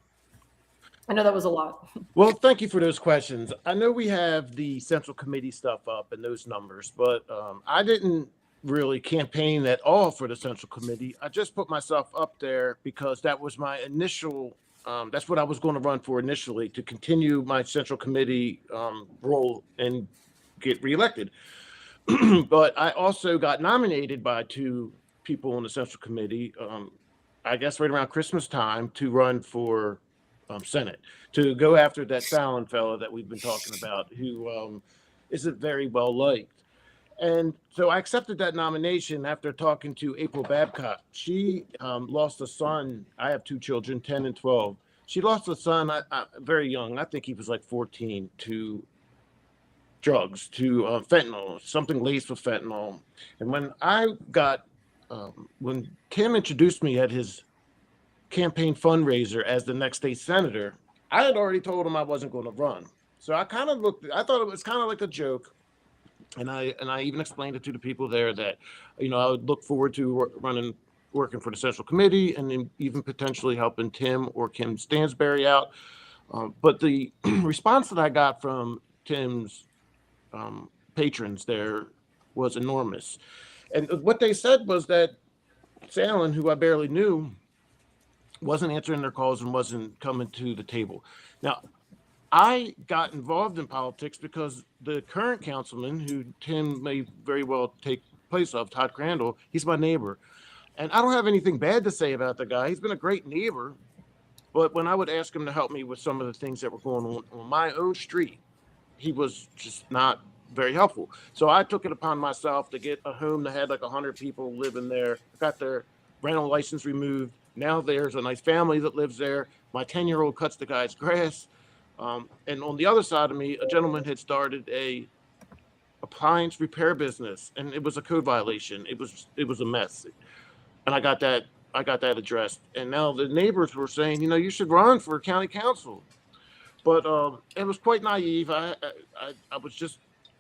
I know that was a lot. Well, thank you for those questions. I know we have the Central Committee stuff up and those numbers, but I didn't really campaign at all for the Central Committee. I just put myself up there because that was my initial, that's what I was going to run for initially, to continue my Central Committee role and get reelected. But I also got nominated by 2 people on the Central Committee, I guess right around Christmas time, to run for Senate, to go after that Fallon fellow that we've been talking about, who isn't very well liked. And so I accepted that nomination after talking to April Babcock. She lost a son. I have 2 children, 10 and 12. She lost a son very young. I think he was like 14, to drugs, to fentanyl, something laced with fentanyl. And when Tim introduced me at his campaign fundraiser as the next state senator, I had already told him I wasn't going to run. So I thought it was kind of like a joke. And I even explained it to the people there that, I would look forward to working for the Central Committee, and then even potentially helping Tim or Kim Stansberry out. But the response that I got from Tim's patrons there was enormous. And what they said was that Sallen, who I barely knew, wasn't answering their calls and wasn't coming to the table. Now, I got involved in politics because the current councilman, who Tim may very well take place of, Todd Crandall, he's my neighbor. And I don't have anything bad to say about the guy. He's been a great neighbor. But when I would ask him to help me with some of the things that were going on my own street, he was just not very helpful. So I took it upon myself to get a home that had like 100 people living there, got their rental license removed, Now there's a nice family that lives there. My 10-year-old cuts the guy's grass. And on the other side of me, a gentleman had started a appliance repair business, and it was a code violation. It was a mess, and I got that addressed. And now the neighbors were saying, you should run for county council. But it was quite naive. I was just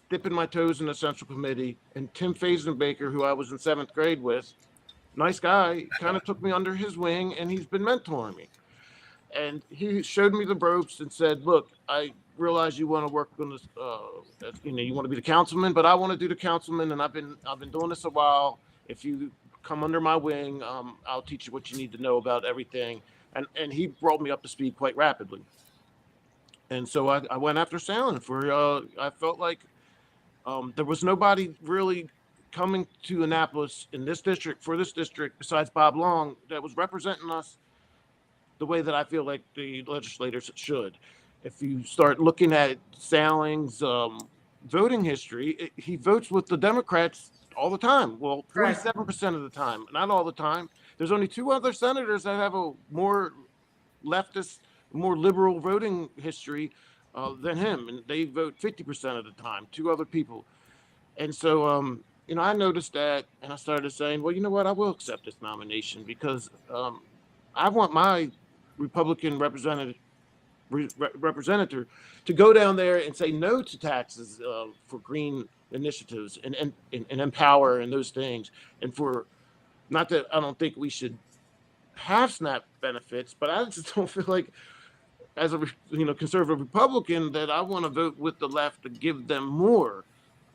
dipping my toes in the central committee, and Tim Fazenbaker, who I was in 7th grade with, nice guy, kind of took me under his wing, and he's been mentoring me. And he showed me the ropes and said, look, I realize you want to work on this, you want to be the councilman, but I want to do the councilman, and I've been doing this a while. If you come under my wing, I'll teach you what you need to know about everything. And he brought me up to speed quite rapidly. And so I went after Salen I felt like there was nobody really coming to Annapolis for this district besides Bob Long that was representing us the way that I feel like the legislators should. If you start looking at Saling's voting history, he votes with the Democrats all the time. Well, 47% of the time, not all the time. There's only 2 other senators that have a more leftist, more liberal voting history than him, and they vote 50% of the time. 2 other people. And so, I noticed that, and I started saying, well, you know what, I will accept this nomination because I want my Republican representative to go down there and say no to taxes for green initiatives and empower and those things. And for, not that I don't think we should have SNAP benefits, but I just don't feel like as a conservative Republican that I want to vote with the left to give them more.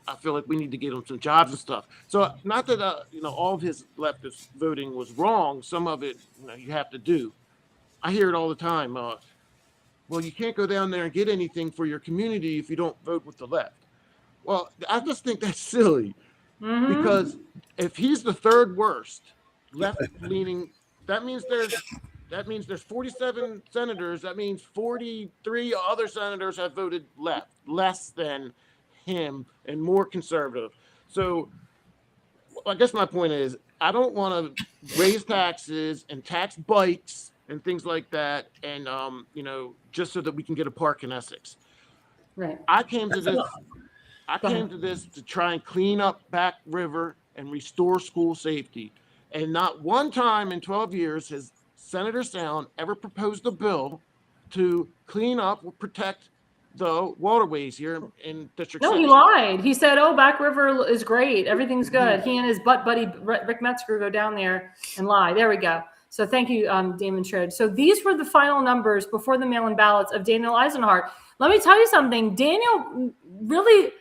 I feel like we need to get them some jobs and stuff. So not that all of his leftist voting was wrong. Some of it you have to do. I hear it all the time. Well, you can't go down there and get anything for your community if you don't vote with the left. Well, I just think that's silly because if he's the 3rd worst left-leaning, that means there's 47 senators. That means 43 other senators have voted left, less than him and more conservative. So I guess my point is I don't want to raise taxes and tax bikes and things like that, and just so that we can get a park in Essex. Right. I came to this to try and clean up Back River and restore school safety. And not one time in 12 years has Senator Sound ever proposed a bill to clean up or protect the waterways here in District 6. No, he lied. He said, Back River is great. Everything's good. He and his butt buddy, Rick Metzger, go down there and lie. There we go. So thank you, Damon Shred. So these were the final numbers before the mail-in ballots of Daniel Eisenhart. Let me tell you something. Daniel really,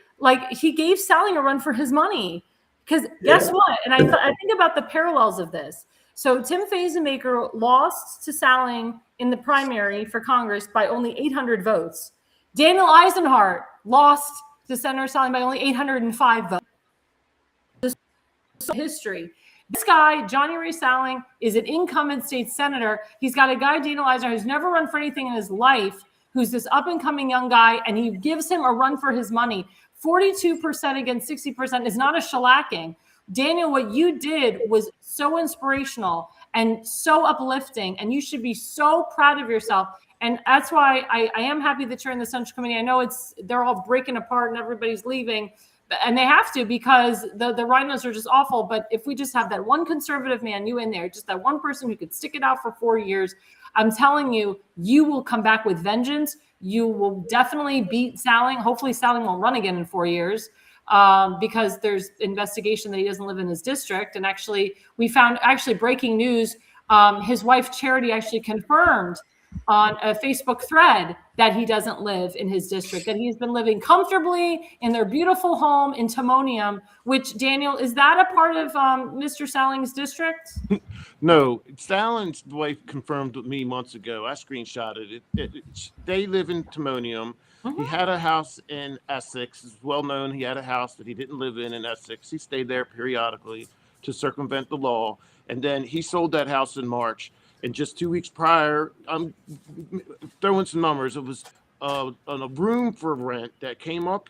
he gave Saling a run for his money. Because guess what? And I think about the parallels of this. So Tim Fazenbaker lost to Saling in the primary for Congress by only 800 votes. Daniel Eisenhart lost to Senator Saling by only 805 votes. This is history. This guy, Johnny Ray Saling, is an incumbent state senator. He's got a guy, Daniel Eisenhart, who's never run for anything in his life, who's this up-and-coming young guy, and he gives him a run for his money. 42% against 60% is not a shellacking. Daniel, what you did was so inspirational and so uplifting, and you should be so proud of yourself. And that's why I am happy that you're in the Central Committee. I know they're all breaking apart and everybody's leaving, and they have to because the RINOS are just awful. But if we just have that one conservative man, you in there, just that one person who could stick it out for 4 years, I'm telling you, you will come back with vengeance. You will definitely beat Saling. Hopefully Saling won't run again in 4 years because there's investigation that he doesn't live in his district. And we found breaking news. His wife Charity actually confirmed on a Facebook thread that he doesn't live in his district, that he's been living comfortably in their beautiful home in Timonium, which, Daniel, is that a part of Mr. Saling's district? No, Saling's wife confirmed with me months ago. I screenshotted it. They live in Timonium. Mm-hmm. He had a house in Essex. It's well known he had a house that he didn't live in Essex. He stayed there periodically to circumvent the law. And then he sold that house in March. And just 2 weeks prior, I'm throwing some numbers. It was on a room for rent that came up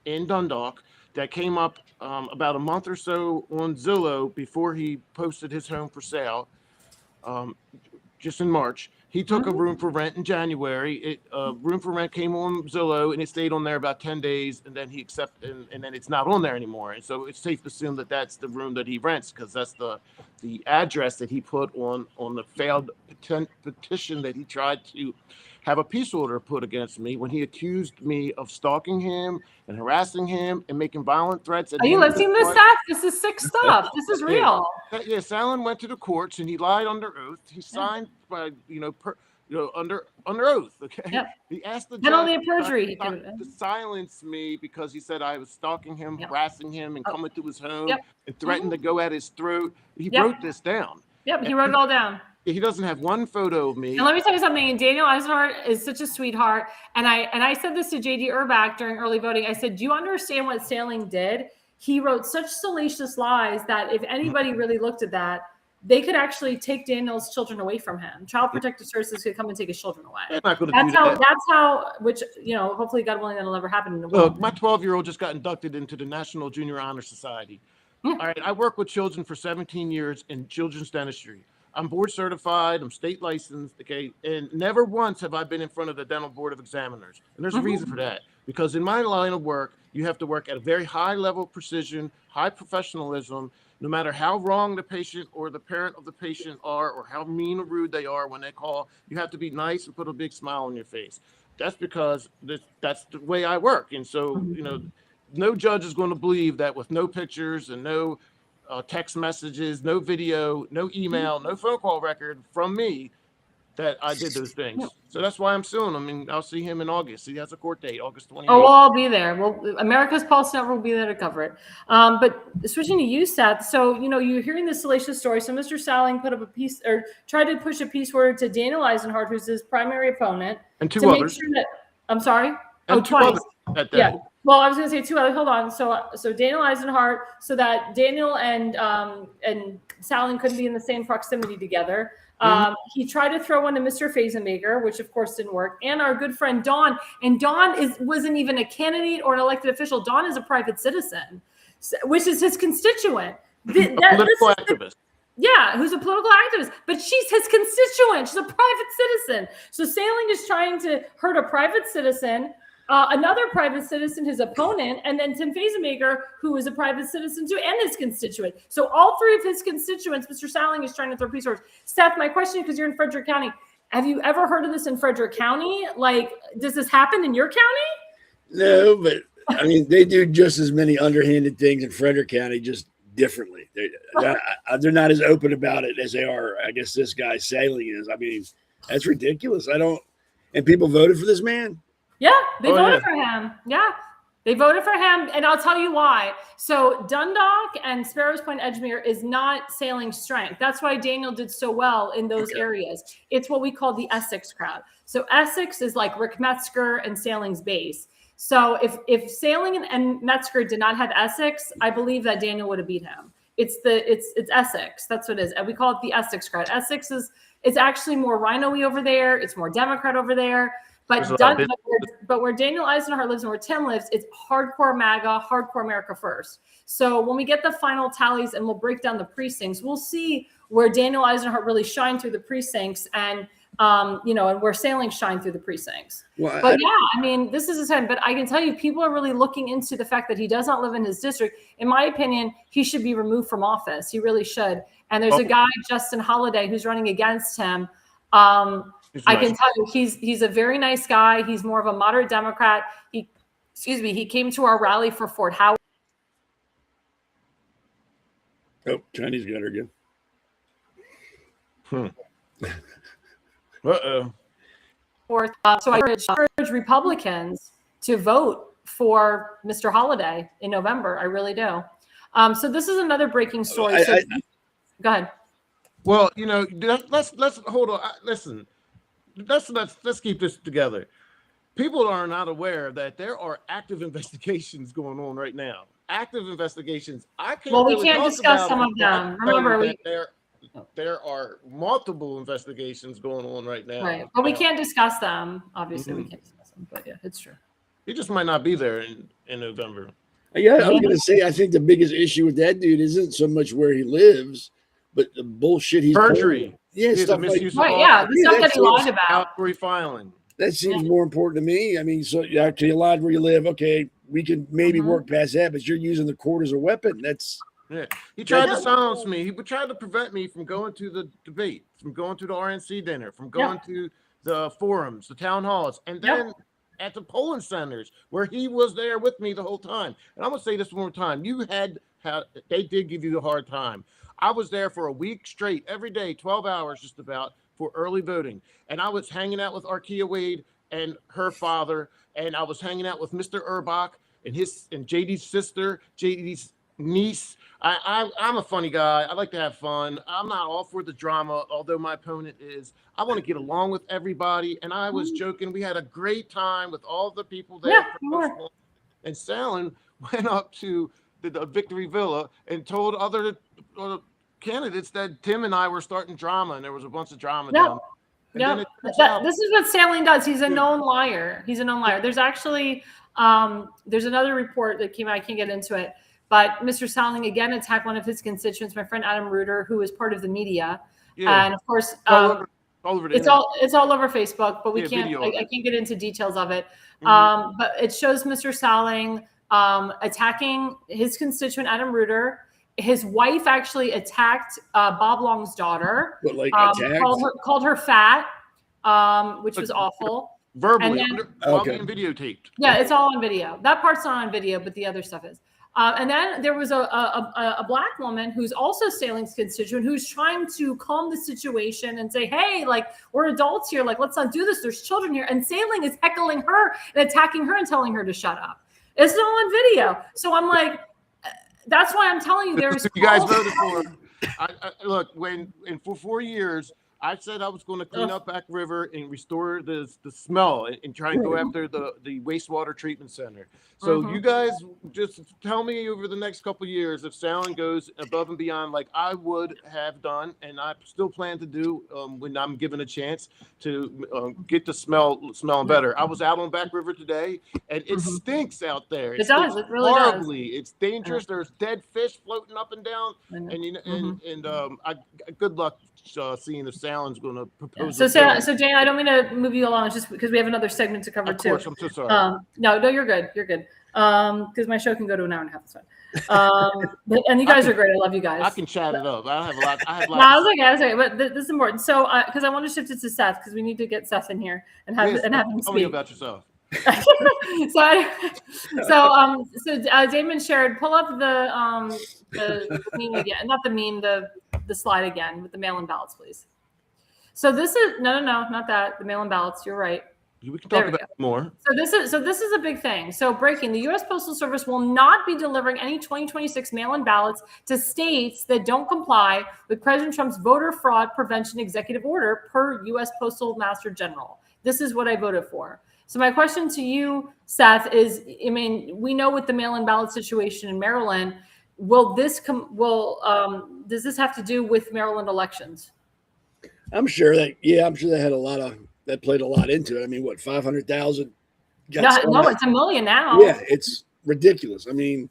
in Dundalk, that came up about a month or so on Zillow before he posted his home for sale. just in March. He took a room for rent in January. Room for rent came on Zillow, and it stayed on there about 10 days, and then he accepted, and then it's not on there anymore. And so it's safe to assume that that's the room that he rents, because that's the address that he put on the failed petition that he tried to have a peace order put against me when he accused me of stalking him and harassing him and making violent threats. Are you listening to this stuff? This is sick stuff. This is real. Yes, Alan went to the courts and he lied under oath. He signed by, under oath. Okay. Yep. He asked the judge only a perjury to silence me because he said I was stalking him, harassing him, and coming to his home and threatened to go at his throat. He wrote this down. Yep, he wrote it all down. He doesn't have one photo of me. And let me tell you something. And Daniel Eisenhart is such a sweetheart. And I said this to JD Urbach during early voting. I said, do you understand what Sailing did? He wrote such salacious lies that if anybody really looked at that, they could actually take Daniel's children away from him. Child Protective Services could come and take his children away. That's how, which, hopefully, God willing, that'll never happen in the world. Look, my 12-year-old just got inducted into the National Junior Honor Society. All right, I work with children for 17 years in children's dentistry. I'm board certified, I'm state licensed, okay, and never once have I been in front of the Dental Board of Examiners. And there's a reason for that, because in my line of work, you have to work at a very high level of precision, high professionalism, no matter how wrong the patient or the parent of the patient are, or how mean or rude they are when they call. You have to be nice and put a big smile on your face. That's because that's the way I work. And so, no judge is going to believe that with no pictures and no text messages, no video, no email, no phone call record from me that I did those things. So that's why I'm suing him. And I'll see him in August. He has a court date, August 28th. Oh, we'll all be there. Well, America's Pulse Network will be there to cover it. But switching to you, Seth. So, you're hearing this salacious story. So Mr. Salling put up a piece, or tried to push a peace word to Daniel Eisenhart, who's his primary opponent. And two others. I'm sorry? And twice. Yeah. Well, I was going to say two others. Hold on. So Daniel Eisenhart, so that Daniel and Salling couldn't be in the same proximity together. He tried to throw one to Mr. Fazenmaker, which of course didn't work. And our good friend Dawn, and Dawn wasn't even a candidate or an elected official. Dawn is a private citizen, which is his constituent. Political activist. Yeah, who's a political activist, but she's his constituent. She's a private citizen. So Sailing is trying to hurt a private citizen, another private citizen, his opponent, and then Tim Fazenmaker, who is a private citizen too, and his constituent. So all three of his constituents, Mr. Salling is trying to throw peace words. Seth, my question, because you're in Frederick County, have you ever heard of this in Frederick County? Like, does this happen in your county? No, but I mean, they do just as many underhanded things in Frederick County, just differently. They're not as open about it as they are, I guess, this guy Sailing is. I mean, that's ridiculous. And people voted for this man. Yeah, they voted for him. Yeah, they voted for him. And I'll tell you why. So Dundalk and Sparrows Point Edgemere is not Sailing's strength. That's why Daniel did so well in those areas. It's what we call the Essex crowd. So Essex is like Rick Metzger and Sailing's base. So if Sailing and Metzger did not have Essex, I believe that Daniel would have beat him. It's Essex. That's what it is. And we call it the Essex crowd. Essex it's actually more Rhino-y over there. It's more Democrat over there. But where Daniel Eisenhart lives and where Tim lives, it's hardcore MAGA, hardcore America first. So when we get the final tallies and we'll break down the precincts, we'll see where Daniel Eisenhart really shined through the precincts and where Sailing shined through the precincts. Well, this is his time. But I can tell you, people are really looking into the fact that he does not live in his district. In my opinion, he should be removed from office. He really should. And there's a guy, Justin Holliday, who's running against him. I can tell you, he's a very nice guy. He's more of a moderate Democrat. He came to our rally for Fort Howard. Oh, Chinese got her again. So I urge Republicans to vote for Mr. Holliday in November. I really do. So this is another breaking story. Go ahead. Well, let's hold on. Listen. Let's keep this together. People are not aware that there are active investigations going on right now. Active investigations. We can't discuss some of them. Remember, there are multiple investigations going on right now. Right, but we can't discuss them. Obviously, we can't discuss them. But yeah, it's true. He just might not be there in November. Yeah, I was going to say, I think the biggest issue with that dude isn't so much where he lives, but the bullshit he's perjury. Yeah, the stuff like misuse of Right, office. yeah, the stuff that that's he lied about. Outgoing filing. that seems more important to me. I mean, so you actually lied where you live. Okay, we can maybe work past that, but you're using the court as a weapon. That's He tried to silence me. He tried to prevent me from going to the debate, from going to the RNC dinner, from going to the forums, the town halls, and then at the polling centers where he was there with me the whole time. And I'm gonna say this one more time: they did give you a hard time. I was there for a week straight, every day, 12 hours just about, for early voting, and I was hanging out with Arkia Wade and her father, and I was hanging out with Mr. Urbach and JD's sister, JD's niece. I'm a funny guy. I like to have fun. I'm not all for the drama, although my opponent is. I want to get along with everybody. And I was joking. We had a great time with all the people there. And Salen went up to the Victory Villa and told other candidates that Tim and I were starting drama, and there was a bunch of drama down there. This is what Salen does. He's a known liar. There's actually there's another report that came out. I can't get into it. But Mr. Salen again attacked one of his constituents, my friend Adam Reuter, who is part of the media, and of course, it's all over Facebook. But we can't. I can't get into details of it. But it shows Mr. Salen attacking his constituent Adam Reuter. His wife actually attacked Bob Long's daughter. But like called her fat, which was awful. Verbally, while being videotaped. Yeah, it's all on video. That part's not on video, but the other stuff is. And then there was a black woman who's also Salen's constituent who's trying to calm the situation and say, hey, like, we're adults here. Like, let's not do this. There's children here. And Salen is heckling her and attacking her and telling her to shut up. It's all on video. So I'm like, that's why I'm telling you there's. You guys voted for. Look, for 4 years, I said I was going to clean up Back River and restore the smell and try and go after the wastewater treatment center. So you guys just tell me over the next couple of years if Salen goes above and beyond like I would have done, and I still plan to do when I'm given a chance to get the smelling better. I was out on Back River today, and it stinks out there. It does. It really horribly. does. It's dangerous. There's dead fish floating up and down, and good luck seeing if Salen's going to propose. So Dan, I don't mean to move you along. It's just because we have another segment to cover too. Of course, I'm so sorry. No, you're good. You're good. Because my show can go to an hour and a half. That's fine. And you guys are great. I love you guys. I can chat it up. I have a lot. No, I was okay. But this is important. So, because I want to shift it to Seth because we need to get Seth in here and have him speak. Tell me about yourself. So Damon shared. Pull up the meme again. Not the meme. The slide again with the mail-in ballots, please. So this is no, not that. The mail-in ballots. You're right. We can talk about it more. So this is a big thing. So breaking: the U.S. Postal Service will not be delivering any 2026 mail-in ballots to states that don't comply with President Trump's voter fraud prevention executive order, per U.S. Postal Master General. This is what I voted for. So my question to you, Seth, is: I mean, we know with the mail-in ballot situation in Maryland, does this have to do with Maryland elections? I'm sure they had a lot of. That played a lot into it. I mean, what, 500,000? No, it's 1 million now. Yeah, it's ridiculous. I mean,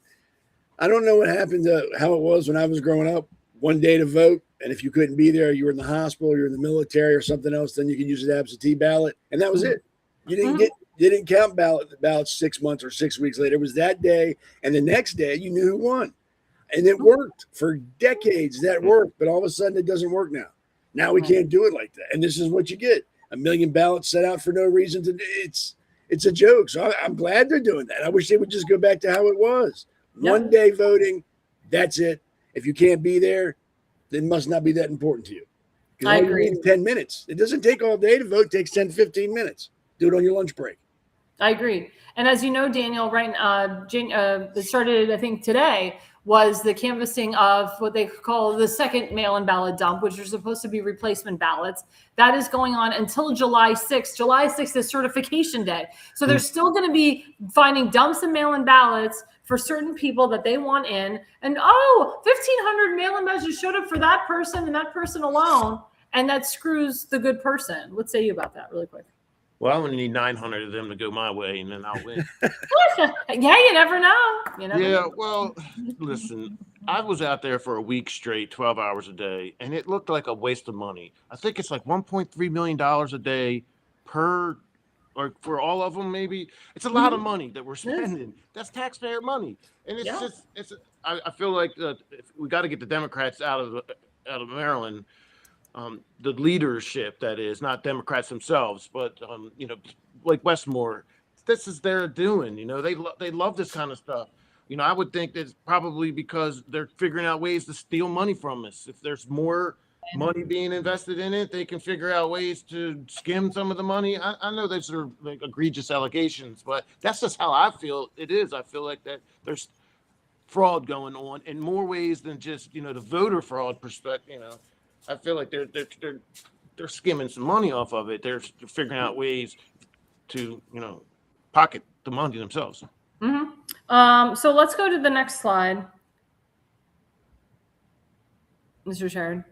I don't know what happened to how it was when I was growing up. One day to vote, and if you couldn't be there, you were in the hospital, you're in the military or something else, then you could use an absentee ballot, and that was it. You didn't count ballots 6 months or 6 weeks later. It was that day, and the next day you knew who won, and it worked for decades. That worked, but all of a sudden it doesn't work now. Now we can't do it like that, and this is what you get. 1 million ballots set out for no reason. It's a joke. So I'm glad they're doing that. I wish they would just go back to how it was. Yep. One day voting, that's it. If you can't be there, it must not be that important to you. I agree. 10 minutes. It doesn't take all day to vote. It takes 10, 15 minutes. Do it on your lunch break. I agree. And as you know, Daniel, right, it started, I think, today, was the canvassing of what they call the second mail-in ballot dump, which are supposed to be replacement ballots. That is going on until July 6th. July 6th is certification day. So they're still going to be finding dumps and mail-in ballots for certain people that they want in. And, 1,500 mail-in ballots showed up for that person and that person alone. And that screws the good person. What say you about that really quick? Well, I'm going to need 900 of them to go my way, and then I'll win. Yeah, you never know. Well, listen, I was out there for a week straight, 12 hours a day, and it looked like a waste of money. I think it's like $1.3 million a day or for all of them, maybe. It's a lot of money that we're spending. That's taxpayer money. And it's I feel like we got to get the Democrats out of Maryland. The leadership, that is, not Democrats themselves, but like Westmore, this is their doing. They love this kind of stuff. I would think that it's probably because they're figuring out ways to steal money from us. If there's more money being invested in it, they can figure out ways to skim some of the money. I know those are like egregious allegations, but that's just how I feel it is. I feel like that there's fraud going on in more ways than just the voter fraud perspective. I feel like they're skimming some money off of it. They're figuring out ways to pocket the money themselves. So let's go to the next slide, Mr. Sharon.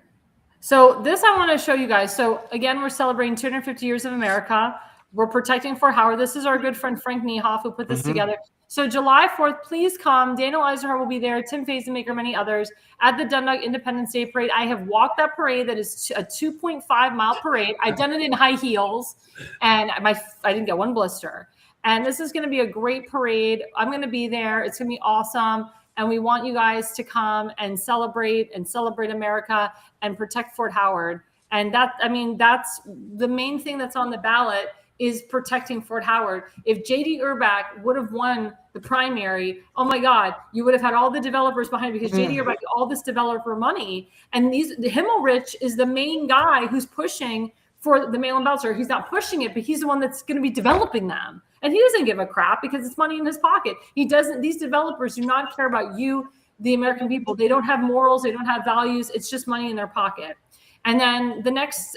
So this I want to show you guys. So again, we're celebrating 250 years of America. We're protecting Fort Howard. This is our good friend Frank Niehoff who put this together. So July 4th, please come. Daniel Eisenhart will be there. Tim Faze, many others at the Dundalk Independence Day Parade. I have walked that parade. That is a 2.5-mile parade. I've done it in high heels, and I didn't get one blister. And this is going to be a great parade. I'm going to be there. It's going to be awesome. And we want you guys to come and celebrate America and protect Fort Howard. And that's the main thing that's on the ballot is protecting Fort Howard. If J.D. Urbach would have won the primary, oh my God, you would have had all the developers behind it because J.D. Urbach, all this developer money. And Himmelrich is the main guy who's pushing for the mail-in ballots. He's not pushing it, but he's the one that's going to be developing them. And he doesn't give a crap because it's money in his pocket. These developers do not care about you, the American people. They don't have morals. They don't have values. It's just money in their pocket. And then the next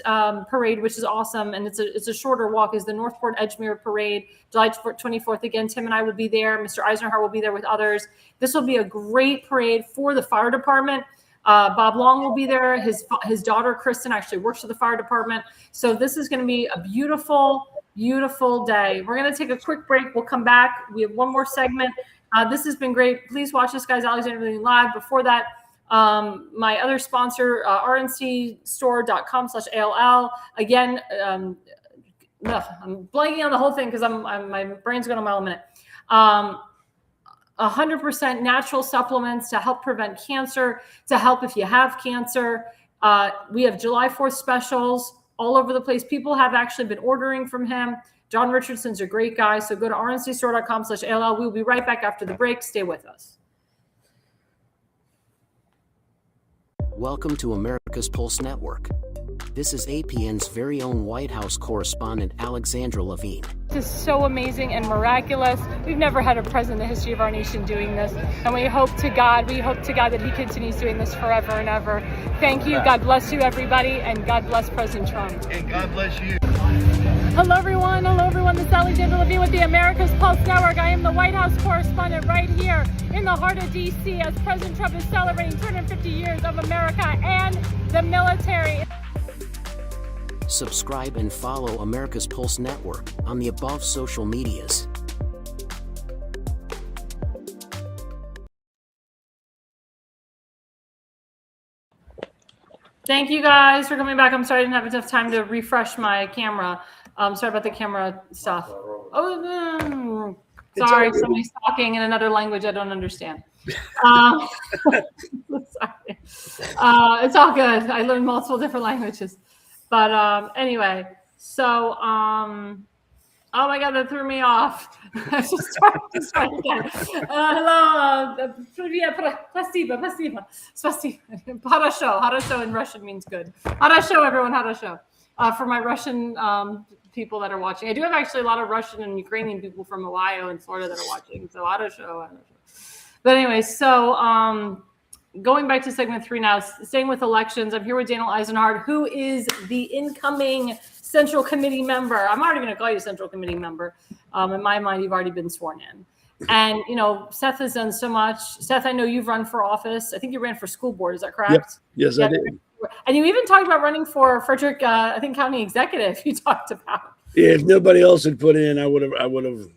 parade, which is awesome, and it's a shorter walk, is the Northport Edgemere Parade, July 24th. Again, Tim and I will be there. Mr. Eisenhart will be there with others. This will be a great parade for the fire department. Bob Long will be there. His daughter, Kristen, actually works for the fire department. So this is going to be a beautiful, beautiful day. We're going to take a quick break. We'll come back. We have one more segment. This has been great. Please watch this, guys. Alexandra Levine Live. Before that, my other sponsor, rncstore.com/ALL. Again, I'm blanking on the whole thing because my brain's going a mile a minute. 100% natural supplements to help prevent cancer, to help if you have cancer. We have July 4th specials all over the place. People have actually been ordering from him. John Richardson's a great guy. So go to rncstore.com/ALL. We'll be right back after the break. Stay with us. Welcome to America's Pulse Network. This is APN's very own White House correspondent, Alexandra Levine. This is so amazing and miraculous. We've never had a president in the history of our nation doing this. And we hope to God that he continues doing this forever and ever. Thank you. God bless you, everybody. And God bless President Trump. And God bless you. Hello, everyone. This is Alexandra Levine with the America's Pulse Network. I am the White House correspondent right here in the heart of D.C. as President Trump is celebrating 250 years of America and the military. Subscribe and follow America's Pulse Network on the above social medias. Thank you guys for coming back. I'm sorry I didn't have enough time to refresh my camera. Sorry about the camera stuff. Oh, sorry, somebody's talking in another language I don't understand. Sorry. It's all good. I learned multiple different languages. But anyway, so, oh my God, that threw me off. I just start again. Hello. Spasiba. Harasho in Russian means good. Harasho, everyone, harasho. For my Russian people that are watching. I do have actually a lot of Russian and Ukrainian people from Ohio and Florida that are watching. So harasho. But anyway, so going back to segment 3 now, staying with elections, I'm here with Daniel Eisenhart, who is the incoming Central Committee member. I'm already going to call you Central Committee member. In my mind, you've already been sworn in. And, Seth has done so much. Seth, I know you've run for office. I think you ran for school board. Is that correct? Yep. Yes, I did. And you even talked about running for Frederick, I think, County Executive. You talked about. Yeah, if nobody else had put in, I would have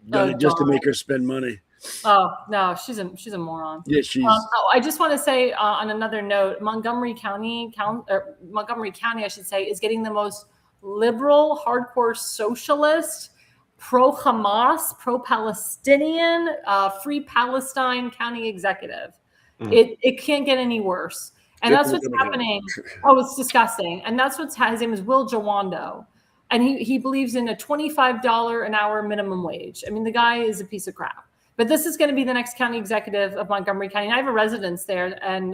done it just to darn. make her spend money. Oh no, she's a moron. Yeah, she's. I just want to say on another note, Montgomery County, I should say, is getting the most liberal, hardcore socialist, pro-Hamas, pro-Palestinian, free Palestine county executive. It can't get any worse, and that's what's happening. Oh, it's disgusting, and that's what's his name is Will Jawando, and he believes in a $25 an hour minimum wage. I mean, the guy is a piece of crap. But this is going to be the next county executive of Montgomery County. And I have a residence there, and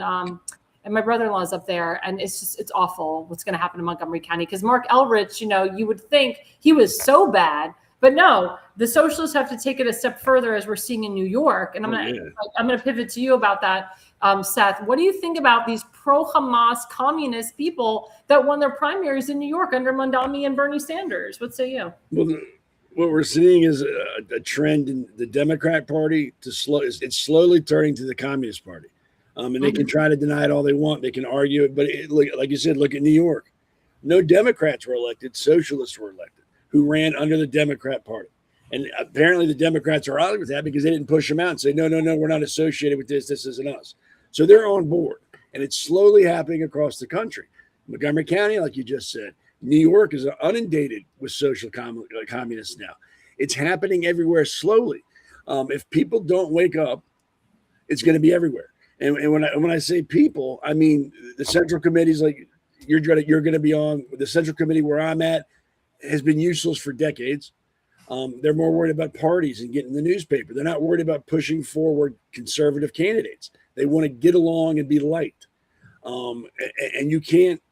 my brother-in-law is up there, and it's awful what's going to happen in Montgomery County. Because Mark Elrich, you would think he was so bad, but no, the socialists have to take it a step further, as we're seeing in New York. And I'm going to pivot to you about that, Seth. What do you think about these pro-Hamas communist people that won their primaries in New York under Mondami and Bernie Sanders? What say you? Well, what we're seeing is a trend in the Democrat Party it's slowly turning to the Communist Party. And they can try to deny it all they want. They can argue it. But like you said, look at New York. No Democrats were elected. Socialists were elected who ran under the Democrat Party. And apparently the Democrats are out with that because they didn't push them out and say, no, we're not associated with this. This isn't us. So they're on board. And it's slowly happening across the country. Montgomery County, like you just said, New York is inundated with social communists now. It's happening everywhere slowly. If people don't wake up, it's going to be everywhere. And when I say people, I mean the central committees. Like you're going to be on the central committee where I'm at has been useless for decades. They're more worried about parties and getting the newspaper. They're not worried about pushing forward conservative candidates. They want to get along and be liked. And you can't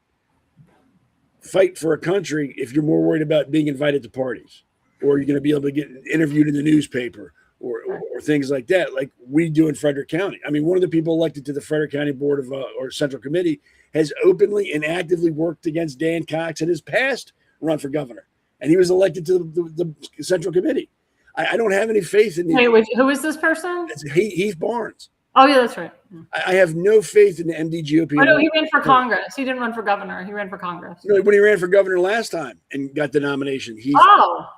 fight for a country if you're more worried about being invited to parties, or you're going to be able to get interviewed in the newspaper or things like that, like we do in Frederick County. I mean, one of the people elected to the Frederick County Board of or Central Committee has openly and actively worked against Dan Cox in his past run for governor, and he was elected to the Central Committee. I don't have any faith in the. Wait, who is this person? Heath Barnes. Oh, yeah, that's right. I have no faith in the MDGOP. Oh, no, he ran for Congress. He didn't run for governor. He ran for Congress. No, when he ran for governor last time and got the nomination, he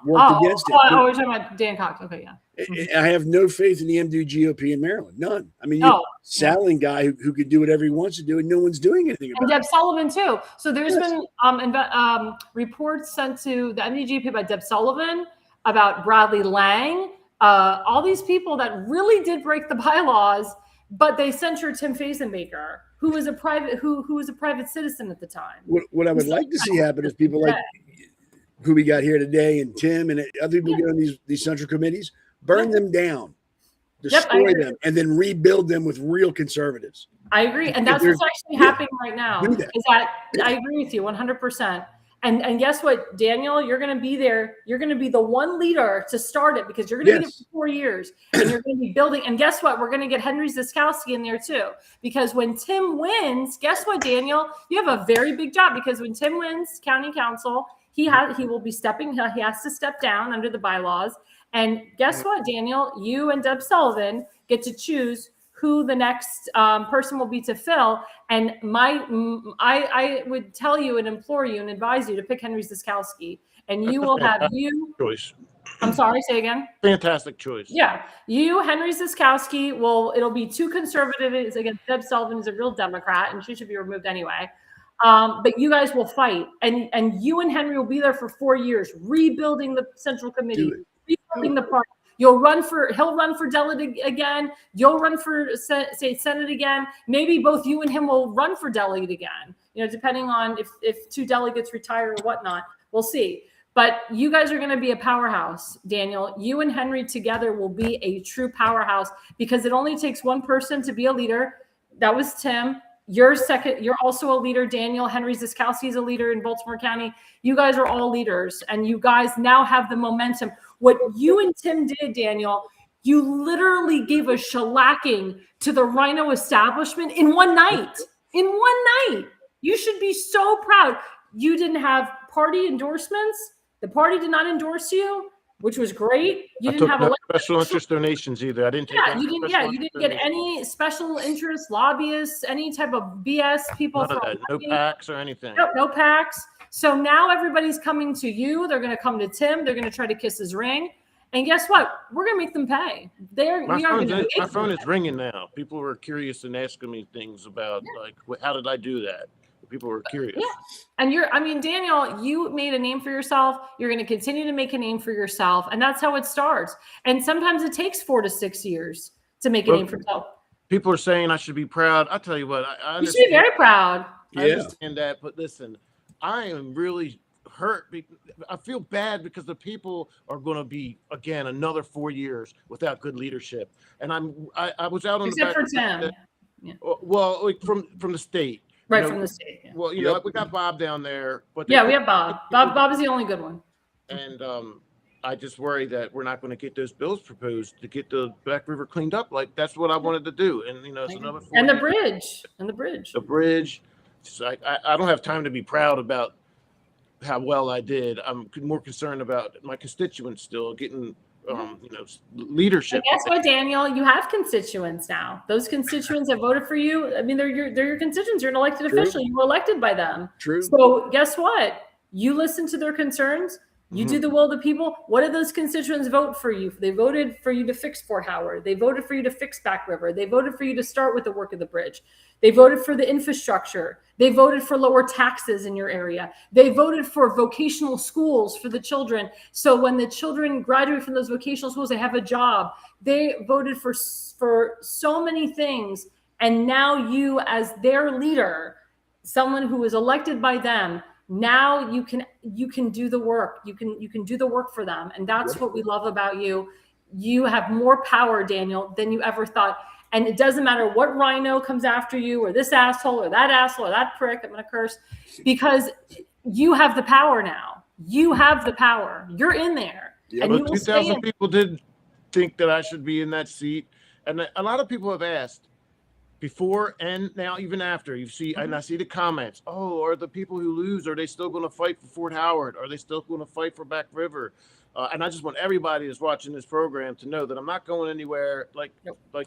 worked against it. Oh, we're talking about Dan Cox. Okay, yeah. I have no faith in the MDGOP in Maryland. None. I mean, Saling guy who could do whatever he wants to do, and no one's doing anything about it. And Deb Sullivan, too. So there's been reports sent to the MDGOP about Deb Sullivan, about Bradley Lang, all these people that really did break the bylaws. But they censured Tim Fazenbaker, who was a private citizen at the time. What I would like to see happen is people like who we got here today, and Tim and other people get on these central committees, burn them down, destroy them, and then rebuild them with real conservatives. I agree, and that's what's actually happening right now. Is that I agree with you 100%. And guess what, Daniel? You're going to be there. You're going to be the one leader to start it because you're going to be there for 4 years and you're going to be building. And guess what? We're going to get Henry Ziskowski in there too. Because when Tim wins, guess what, Daniel? You have a very big job because when Tim wins county council, he will be he has to step down under the bylaws. And guess what, Daniel? You and Deb Sullivan get to choose who the next person will be to fill. And I would tell you and implore you and advise you to pick Henry Ziskowski. And you will have choice. I'm sorry, say again. Fantastic choice. Yeah. Henry Ziskowski it'll be too conservative against Deb Sullivan, who's a real Democrat, and she should be removed anyway. But you guys will fight. And you and Henry will be there for 4 years, rebuilding the Central Committee, rebuilding the party. He'll run for delegate again. You'll run for Senate again. Maybe both you and him will run for delegate again, depending on if 2 delegates retire or whatnot. We'll see. But you guys are going to be a powerhouse, Daniel. You and Henry together will be a true powerhouse because it only takes one person to be a leader. That was Tim. You're also a leader, Daniel. Henry Ziskowski is a leader in Baltimore County. You guys are all leaders, and you guys now have the momentum. What you and Tim did, Daniel, you literally gave a shellacking to the RINO establishment in one night. In one night. You should be so proud. You didn't have party endorsements. The party did not endorse you, which was great. You didn't have special interest donations either. I didn't take you didn't get any special interest lobbyists, any type of BS people. None of that. No PACs or anything. No PACs. So now everybody's coming to you. They're going to come to Tim. They're going to try to kiss his ring. And guess what? We're going to make them pay. My phone is ringing now. People were curious and asking me things about how did I do that? People were curious. Yeah. And Daniel, you made a name for yourself. You're going to continue to make a name for yourself. And that's how it starts. And sometimes it takes 4 to 6 years to make a name for yourself. People are saying I should be proud. I'll tell you what, I you should be very proud. I understand that, but listen, I am really hurt. I feel bad because the people are going to be, again, another 4 years without good leadership. And I was out on Except the back. Except for Tim. Well, like from the state. Right, from the state. Yeah. Well, we got Bob down there. But we have Bob. Bob is the only good one. And I just worry that we're not going to get those bills proposed to get the Back River cleaned up. Like that's what I wanted to do. And it's another 4 and the years. bridge. The bridge. So I don't have time to be proud about how well I did. I'm more concerned about my constituents still getting leadership. And guess what, Daniel? You have constituents now. Those constituents have voted for you. I mean, they're your constituents. You're an elected official. You were elected by them. True. So guess what? You listen to their concerns. You do the will of the people. What did those constituents vote for you? They voted for you to fix Fort Howard. They voted for you to fix Back River. They voted for you to start with the work of the bridge. They voted for the infrastructure. They voted for lower taxes in your area. They voted for vocational schools for the children. So when the children graduate from those vocational schools, they have a job. They voted for so many things. And now you, as their leader, someone who was elected by them, now you can do the work. You can do the work for them. And that's what we love about you. You have more power, Daniel, than you ever thought. And it doesn't matter what rhino comes after you or this asshole or that prick. I'm going to curse because you have the power now. You have the power. You're in there. Yeah, but 2,000 people did think that I should be in that seat. And a lot of people have asked before and now, even after you see, and I see the comments, oh, are the people who lose, are they still going to fight for Fort Howard? Are they still going to fight for Back River? And I just want everybody that's watching this program to know that I'm not going anywhere. Like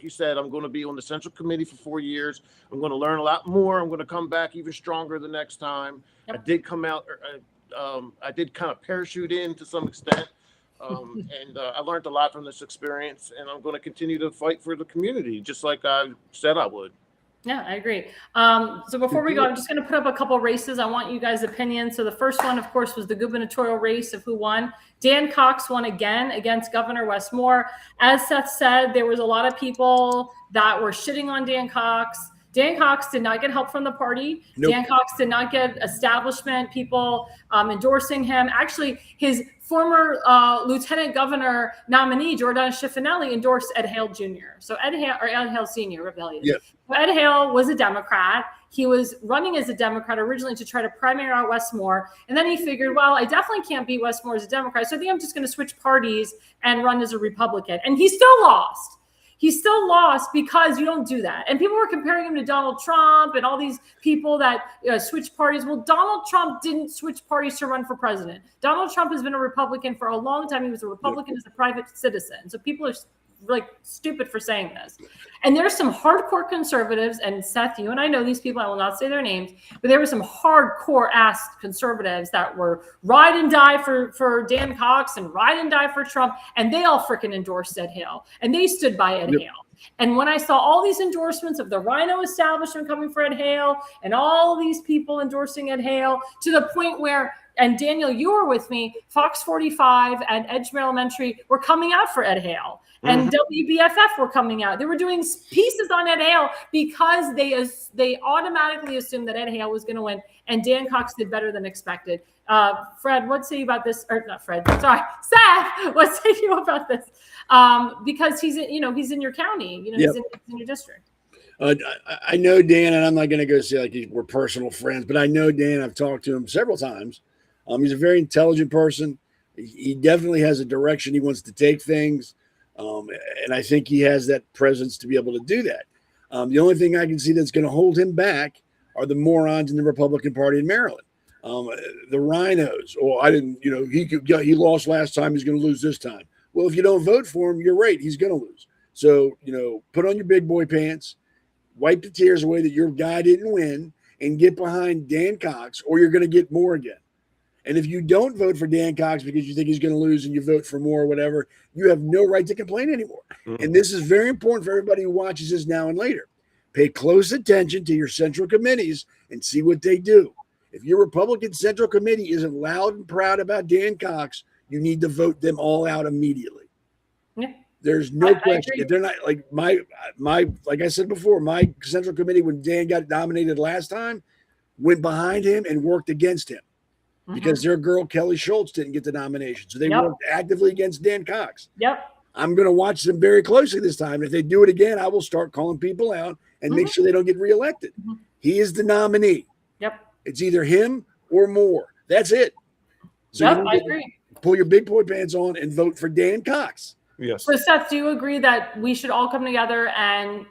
you said, I'm going to be on the Central Committee for 4 years. I'm going to learn a lot more. I'm going to come back even stronger the next time. I did come out. I did kind of parachute in to some extent. And I learned a lot from this experience. And I'm going to continue to fight for the community, just like I said I would. Yeah, I agree. So before we go, I'm just going to put up a couple races. I want you guys' opinions. So the first one, of course, was the gubernatorial race of who won. Dan Cox won again against Governor Wes Moore. As Seth said, there was a lot of people that were shitting on Dan Cox. Dan Cox did not get help from the party. Nope. Dan Cox did not get establishment people endorsing him. Actually, his former lieutenant governor nominee, Jordan Schiffinelli, endorsed Ed Hale Jr. So Ed Hale Sr., rebellion. Yep. So Ed Hale was a Democrat. He was running as a Democrat originally to try to primary out Wes Moore. And then he figured, well, I definitely can't beat Wes Moore as a Democrat. So I think I'm just going to switch parties and run as a Republican. And he still lost. He still lost because you don't do that. And people were comparing him to Donald Trump and all these people that switch parties. Well, Donald Trump didn't switch parties to run for president. Donald Trump has been a Republican for a long time. He was a Republican as a private citizen. So people are like stupid for saying this. And there's some hardcore conservatives, and Seth, you and I know these people, I will not say their names, but there were some hardcore ass conservatives that were ride and die for Dan Cox and ride and die for Trump, and they all freaking endorsed Ed Hale, and they stood by Ed Hale. And when I saw all these endorsements of the Rhino establishment coming for Ed Hale and all of these people endorsing Ed Hale to the point where, and Daniel, you were with me, Fox 45 and Edgemere Elementary were coming out for Ed Hale. And WBFF were coming out. They were doing pieces on Ed Hale because they automatically assumed that Ed Hale was going to win. And Dan Cox did better than expected. Fred, what say you about this? Or not Fred, sorry, Seth. What say you about this? Because he's in your county. He's in your district. I know Dan, and I'm not going to go say like we're personal friends, but I know Dan. I've talked to him several times. He's a very intelligent person. He definitely has a direction he wants to take things. And I think he has that presence to be able to do that. The only thing I can see that's going to hold him back are the morons in the Republican Party in Maryland. The rhinos. Oh, I didn't, he lost last time. He's going to lose this time. Well, if you don't vote for him, you're right. He's going to lose. So, put on your big boy pants, wipe the tears away that your guy didn't win, and get behind Dan Cox, or you're going to get more again. And if you don't vote for Dan Cox because you think he's going to lose and you vote for Moore or whatever, you have no right to complain anymore. And this is very important for everybody who watches this now and later. Pay close attention to your central committees and see what they do. If your Republican Central Committee isn't loud and proud about Dan Cox, you need to vote them all out immediately. Yeah. There's no question. If they're not like like I said before, my Central Committee, when Dan got nominated last time, went behind him and worked against him because their girl Kelly Schultz didn't get the nomination. So they worked actively against Dan Cox. I'm going to watch them very closely this time. If they do it again, I will start calling people out and make sure they don't get reelected. He is the nominee. It's either him or Moore. That's it. So I agree. Pull your big boy pants on and vote for Dan Cox. Yes. So Seth, do you agree that we should all come together and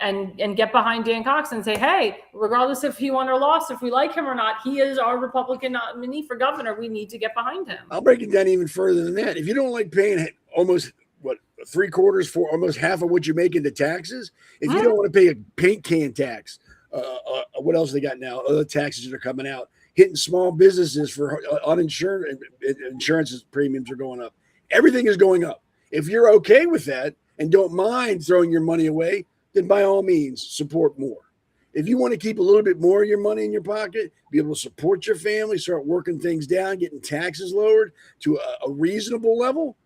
get behind Dan Cox and say, hey, regardless if he won or lost, if we like him or not, he is our Republican nominee for governor. We need to get behind him. I'll break it down even further than that. If you don't like paying almost three-quarters for almost half of what you make into taxes, if you don't want to pay a paint can tax, what else they got now? Other taxes that are coming out, hitting small businesses for uninsured insurance premiums are going up. Everything is going up. If you're okay with that and don't mind throwing your money away, then by all means, support more. If you want to keep a little bit more of your money in your pocket, be able to support your family, start working things down, getting taxes lowered to a reasonable level,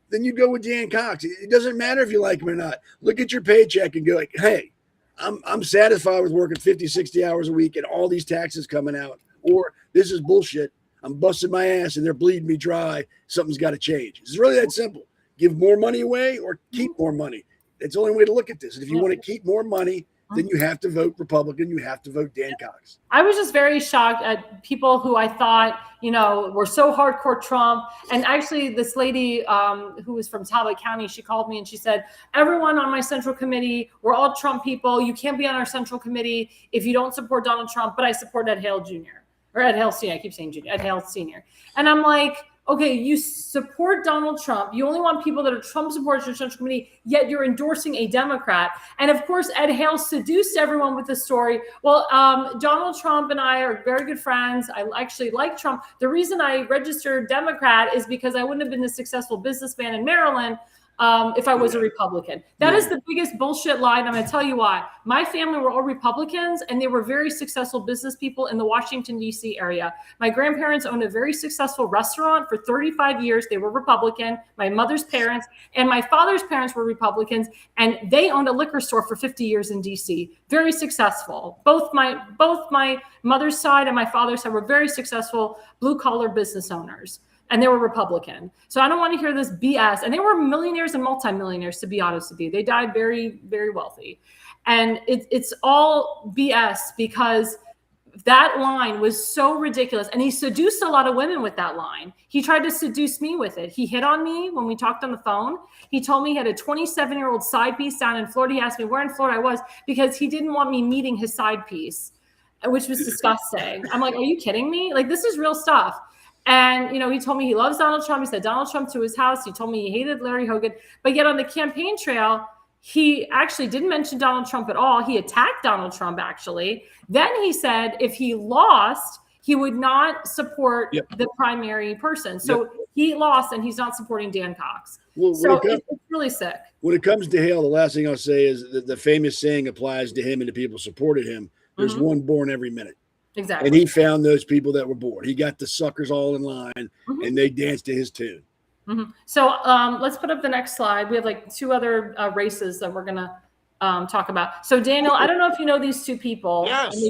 then you go with Dan Cox. It doesn't matter if you like him or not. Look at your paycheck and go like, hey, I'm satisfied with working 50, 60 hours a week and all these taxes coming out. Or this is bullshit. I'm busting my ass and they're bleeding me dry. Something's got to change. It's really that simple. Give more money away or keep more money. That's the only way to look at this. And if you want to keep more money, then you have to vote Republican. You have to vote Dan Cox. I was just very shocked at people who I thought, were so hardcore Trump. And actually this lady who was from Talbot County, she called me and she said, everyone on my Central Committee, we're all Trump people. You can't be on our Central Committee if you don't support Donald Trump, but I support Ed Hale Jr. or Ed Hale Sr. I keep saying Jr. Ed Hale Sr. And I'm like, okay, you support Donald Trump. You only want people that are Trump supporters in your Central Committee, yet you're endorsing a Democrat. And of course, Ed Hale seduced everyone with the story. Well, Donald Trump and I are very good friends. I actually like Trump. The reason I registered Democrat is because I wouldn't have been the successful businessman in Maryland if I was a Republican. That is the biggest bullshit lie, and I'm going to tell you why. My family were all Republicans, and they were very successful business people in the Washington, D.C. area. My grandparents owned a very successful restaurant for 35 years. They were Republican. My mother's parents and my father's parents were Republicans, and they owned a liquor store for 50 years in D.C. Very successful. Both my mother's side and my father's side were very successful blue-collar business owners. And they were Republican. So I don't want to hear this BS. And they were millionaires and multimillionaires, to be honest with you. They died very, very wealthy. And it's all BS because that line was so ridiculous. And he seduced a lot of women with that line. He tried to seduce me with it. He hit on me when we talked on the phone. He told me he had a 27-year-old side piece down in Florida. He asked me where in Florida I was because he didn't want me meeting his side piece, which was disgusting. I'm like, are you kidding me? Like, this is real stuff. And, he told me he loves Donald Trump. He said Donald Trump to his house. He told me he hated Larry Hogan. But yet on the campaign trail, he actually didn't mention Donald Trump at all. He attacked Donald Trump, actually. Then he said if he lost, he would not support the primary person. So he lost, and he's not supporting Dan Cox. Well, so it's really sick. When it comes to Hale, the last thing I'll say is that the famous saying applies to him and the people supported him. There's one born every minute. Exactly. And he found those people that were bored. He got the suckers all in line, and they danced to his tune. So let's put up the next slide. We have like two other races that we're going to talk about. So Daniel, I don't know if you know these two people. Yes,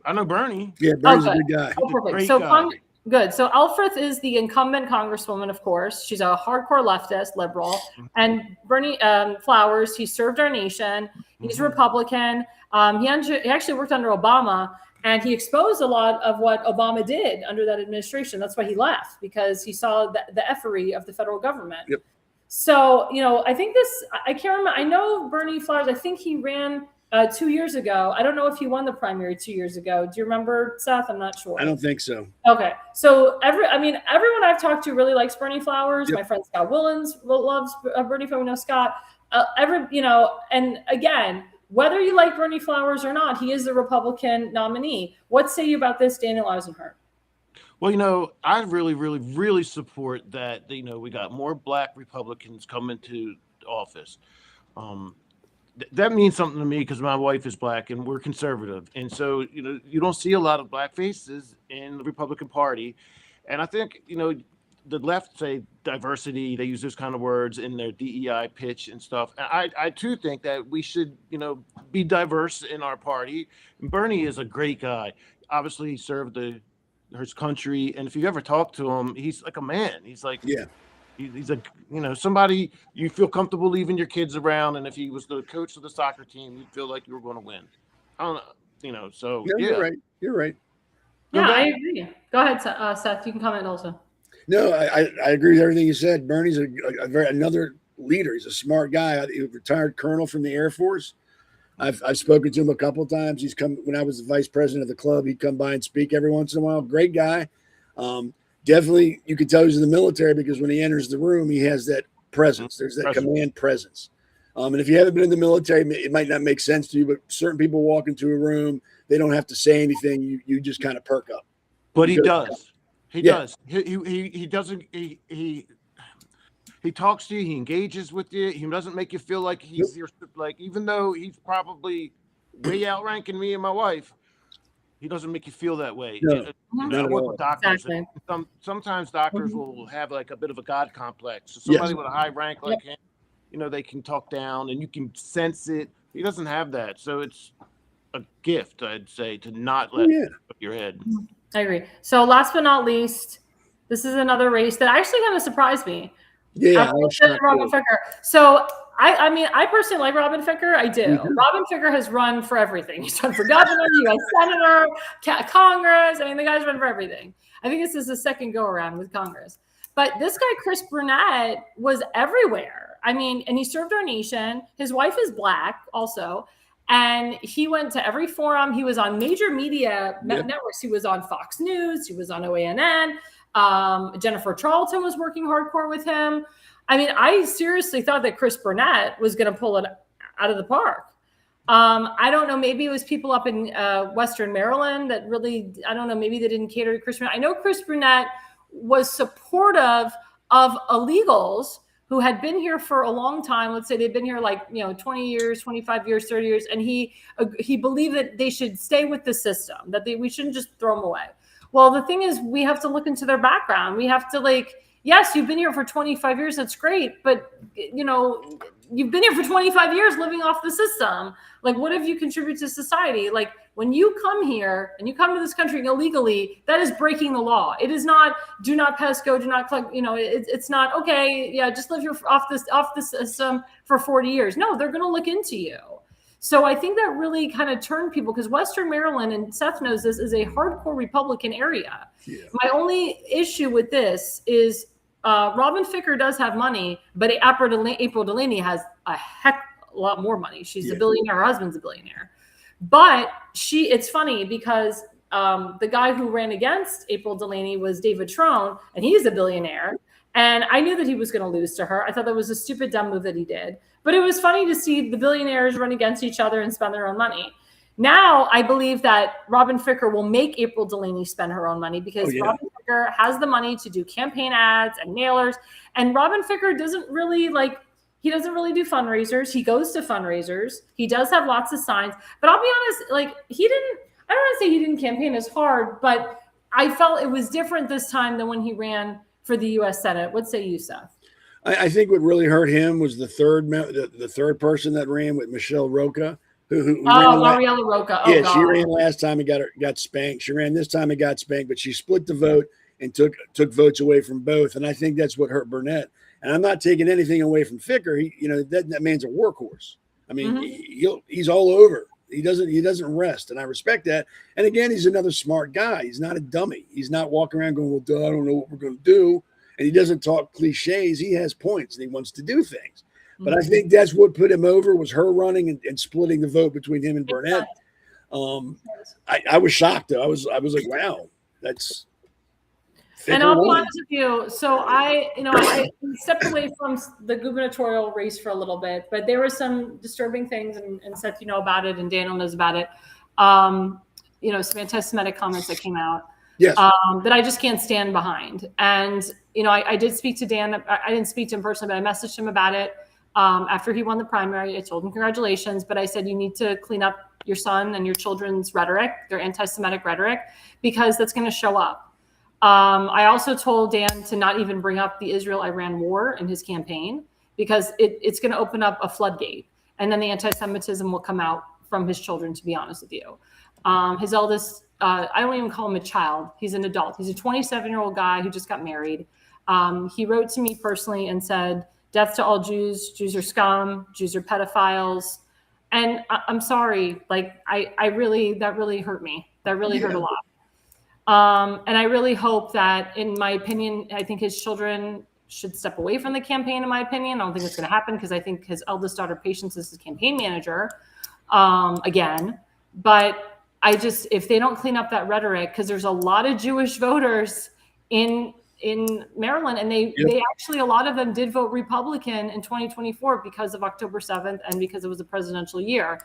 I know Bernie. Yeah, Bernie's a good guy. Oh, perfect. So good. So Elfreth is the incumbent congresswoman, of course. She's a hardcore leftist, liberal. And Bernie Flowers, he served our nation. He's a Republican. He actually worked under Obama. And he exposed a lot of what Obama did under that administration. That's why he left, because he saw the effery of the federal government. Yep. So, I think I can't remember. I know Bernie Flowers, I think he ran 2 years ago. I don't know if he won the primary 2 years ago. Do you remember, Seth? I'm not sure. I don't think so. Okay. So everyone I've talked to really likes Bernie Flowers. Yep. My friend Scott Willens loves Bernie Flowers. We know Scott. And again, whether you like Bernie Flowers or not, he is the Republican nominee. What say you about this, Daniel Eisenhart? Well, I really, really, really support that. We got more Black Republicans coming to office. Um, that means something to me because my wife is Black and we're conservative, and so you don't see a lot of Black faces in the Republican Party, and I think the left say diversity. They use those kind of words in their DEI pitch and stuff. And I too think that we should be diverse in our party. And Bernie is a great guy. Obviously, he served his country, and if you ever talk to him, he's like a man. He's like he's a somebody you feel comfortable leaving your kids around, and if he was the coach of the soccer team, you'd feel like you were going to win. I don't know, so You're right. Yeah, I agree. Go ahead, Seth. You can comment also. No, I agree with everything you said. Bernie's another leader. He's a smart guy. He was a retired colonel from the Air Force. I've spoken to him a couple of times. He's come when I was the vice president of the club. He'd come by and speak every once in a while. Great guy. Definitely, you could tell he's in the military because when he enters the room, he has that presence. There's that command presence. And if you haven't been in the military, it might not make sense to you. But certain people walk into a room, they don't have to say anything. You just kind of perk up. But he does. He does. He doesn't. He talks to you. He engages with you. He doesn't make you feel like he's your even though he's probably way outranking me and my wife. He doesn't make you feel that way. No, I work with doctors. Exactly. Sometimes doctors will have like a bit of a God complex. So somebody with a high rank like him, they can talk down and you can sense it. He doesn't have that. So it's a gift, I'd say, to not let it up your head. I agree. So last but not least, this is another race that actually kind of surprised me. Yeah, Robin Ficker. So I personally like Robin Ficker. I do. Mm-hmm. Robin Ficker has run for everything. He's run for governor, U.S. senator, Congress. I mean, the guy's run for everything. I think this is the second go around with Congress. But this guy, Chris Burnett, was everywhere. I mean, and he served our nation. His wife is Black also. And he went to every forum. He was on major media networks. He was on Fox News. He was on OANN. Jennifer Charlton was working hardcore with him. I mean, I seriously thought that Chris Burnett was going to pull it out of the park. I don't know. Maybe it was people up in Western Maryland that really, I don't know, maybe they didn't cater to Chris Burnett. I know Chris Burnett was supportive of illegals who had been here for a long time. Let's say they've been here 20 years, 25 years, 30 years. And he believed that they should stay with the system, that we shouldn't just throw them away. Well, the thing is, we have to look into their background. We have to yes, you've been here for 25 years. That's great. But, you've been here for 25 years living off the system. What have you contributed to society? When you come here and you come to this country illegally, that is breaking the law. It is not, do not pass go, do not collect, it's not, okay, yeah, just live here off the system for 40 years. No, they're going to look into you. So I think that really kind of turned people, because Western Maryland, and Seth knows this, is a hardcore Republican area. Yeah. My only issue with this is Robin Ficker does have money, but April Delaney has a heck a lot more money. She's a billionaire. Her husband's a billionaire. But it's funny because the guy who ran against April Delaney was David Trone, and he's a billionaire. And I knew that he was going to lose to her. I thought that was a stupid, dumb move that he did. But it was funny to see the billionaires run against each other and spend their own money. Now, I believe that Robin Ficker will make April Delaney spend her own money because Robin Ficker has the money to do campaign ads and mailers. And Robin Ficker doesn't really do fundraisers. He goes to fundraisers. He does have lots of signs. But I'll be honest, I don't want to say he didn't campaign as hard, but I felt it was different this time than when he ran for the U.S. Senate. What say you, Seth? I think what really hurt him was the third person that ran with Michelle Rocha. Mariella Rocha. Oh, God. She ran last time and got spanked. She ran this time and got spanked, but she split the vote and took votes away from both. And I think that's what hurt Burnett. And I'm not taking anything away from Ficker. That man's a workhorse. I mean, he's all over. He doesn't rest, and I respect that. And again, he's another smart guy. He's not a dummy. He's not walking around going, "Well, duh, I don't know what we're going to do." And he doesn't talk cliches. He has points, and he wants to do things. But I think that's what put him over, was her running and splitting the vote between him and Burnett. I was shocked, though. I was like, wow, that's. And I'll be honest with you. So I stepped away from the gubernatorial race for a little bit, but there were some disturbing things, and Seth, about it, and Daniel knows about it. Some anti-Semitic comments that came out. Yes. that I just can't stand behind. And, you know, I did speak to Dan. I didn't speak to him personally, but I messaged him about it after he won the primary. I told him congratulations, but I said, you need to clean up your son and your children's rhetoric, their anti-Semitic rhetoric, because that's going to show up. I also told Dan to not even bring up the Israel-Iran war in his campaign, because it's going to open up a floodgate. And then the anti-Semitism will come out from his children, to be honest with you. His eldest, I don't even call him a child. He's an adult. He's a 27-year-old guy who just got married. He wrote to me personally and said, death to all Jews. Jews are scum. Jews are pedophiles. And I'm sorry, like, that really hurt me. That really hurt a lot. And I really hope that, in my opinion, I think his children should step away from the campaign, in my opinion. I don't think it's going to happen, because I think his eldest daughter, Patience, is his campaign manager again. But if they don't clean up that rhetoric, because there's a lot of Jewish voters in Maryland, and they actually, a lot of them did vote Republican in 2024 because of October 7th and because it was a presidential year.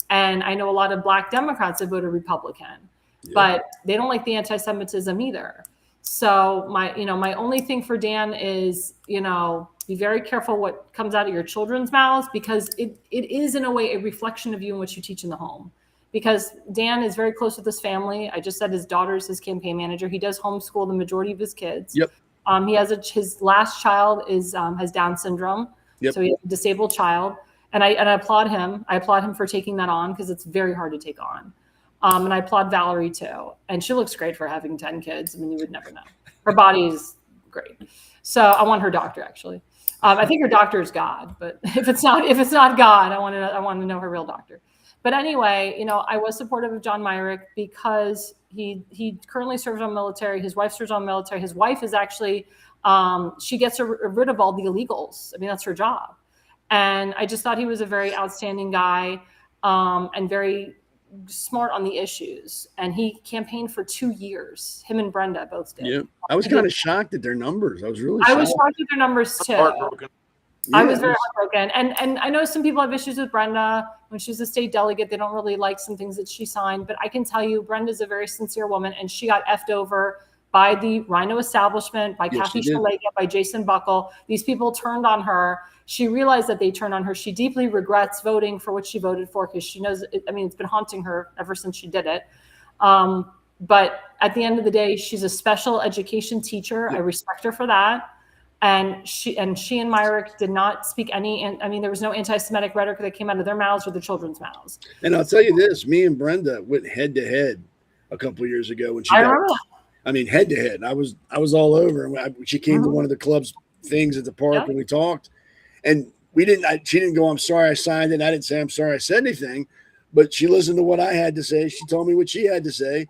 And I know a lot of Black Democrats have voted Republican, but they don't like the anti-Semitism either. So my only thing for Dan is, be very careful what comes out of your children's mouths, because it is, in a way, a reflection of you and what you teach in the home. Because Dan is very close with his family. I just said his daughter's his campaign manager. He does homeschool the majority of his kids. Yep. He has his last child has Down syndrome. Yep. So he has a disabled child. And I applaud him. I applaud him for taking that on, because it's very hard to take on. And I applaud Valerie too. And she looks great for having 10 kids. I mean, you would never know. Her body is great. So I want her doctor, actually. I think her doctor is God, but if it's not God, I want to know her real doctor. But anyway, I was supportive of John Myrick, because he currently serves on military. His wife serves on military. His wife is actually, she gets rid of all the illegals. I mean, that's her job. And I just thought he was a very outstanding guy, and very smart on the issues. And he campaigned for 2 years. Him and Brenda both did. Yeah, I was kind of shocked at their numbers. I was shocked at their numbers too. Heartbroken. I was very heartbroken. And I know some people have issues with Brenda. When she was a state delegate, they don't really like some things that she signed. But I can tell you, Brenda's a very sincere woman, and she got effed over by the RINO establishment, by Kathy Szeliga, by Jason Buckle. These people turned on her. She realized that they turned on her. She deeply regrets voting for what she voted for, because she knows, it's been haunting her ever since she did it. But at the end of the day, she's a special education teacher. I respect her for that. And she and Myrick did not speak there was no anti-Semitic rhetoric that came out of their mouths or the children's mouths. And I'll tell you this, me and Brenda went head to head a couple of years ago when she head to head. I was all over. And she came to one of the club's things at the park, and we talked, and she didn't go, I'm sorry I signed it. I didn't say, I'm sorry I said anything, but she listened to what I had to say. She told me what she had to say,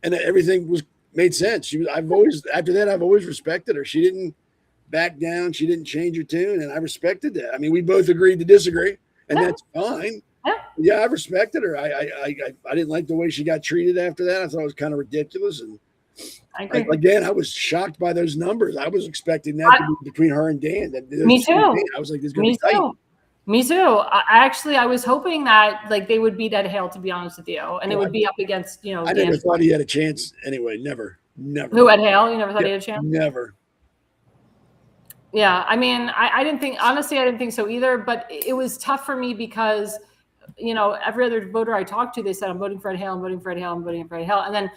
and everything made sense. I've always respected her. She didn't back down. She didn't change her tune, and I respected that. I mean, we both agreed to disagree, and that's fine. Yeah, I respected her. I didn't like the way she got treated after that. I thought it was kind of ridiculous. And again, I was shocked by those numbers. I was expecting that to be between her and Dan. Me too. I was like, this is going to be tight. Me too. I was hoping that they would beat A.L.L, to be honest with you, and it would be up against I never thought he had a chance anyway. Never. Who, A.L.L? You never thought he had a chance? Never. Yeah, I mean, I didn't think so either, but it was tough for me because, every other voter I talked to, they said, I'm voting for A.L.L, I'm voting for A.L.L, I'm voting for A.L.L. And then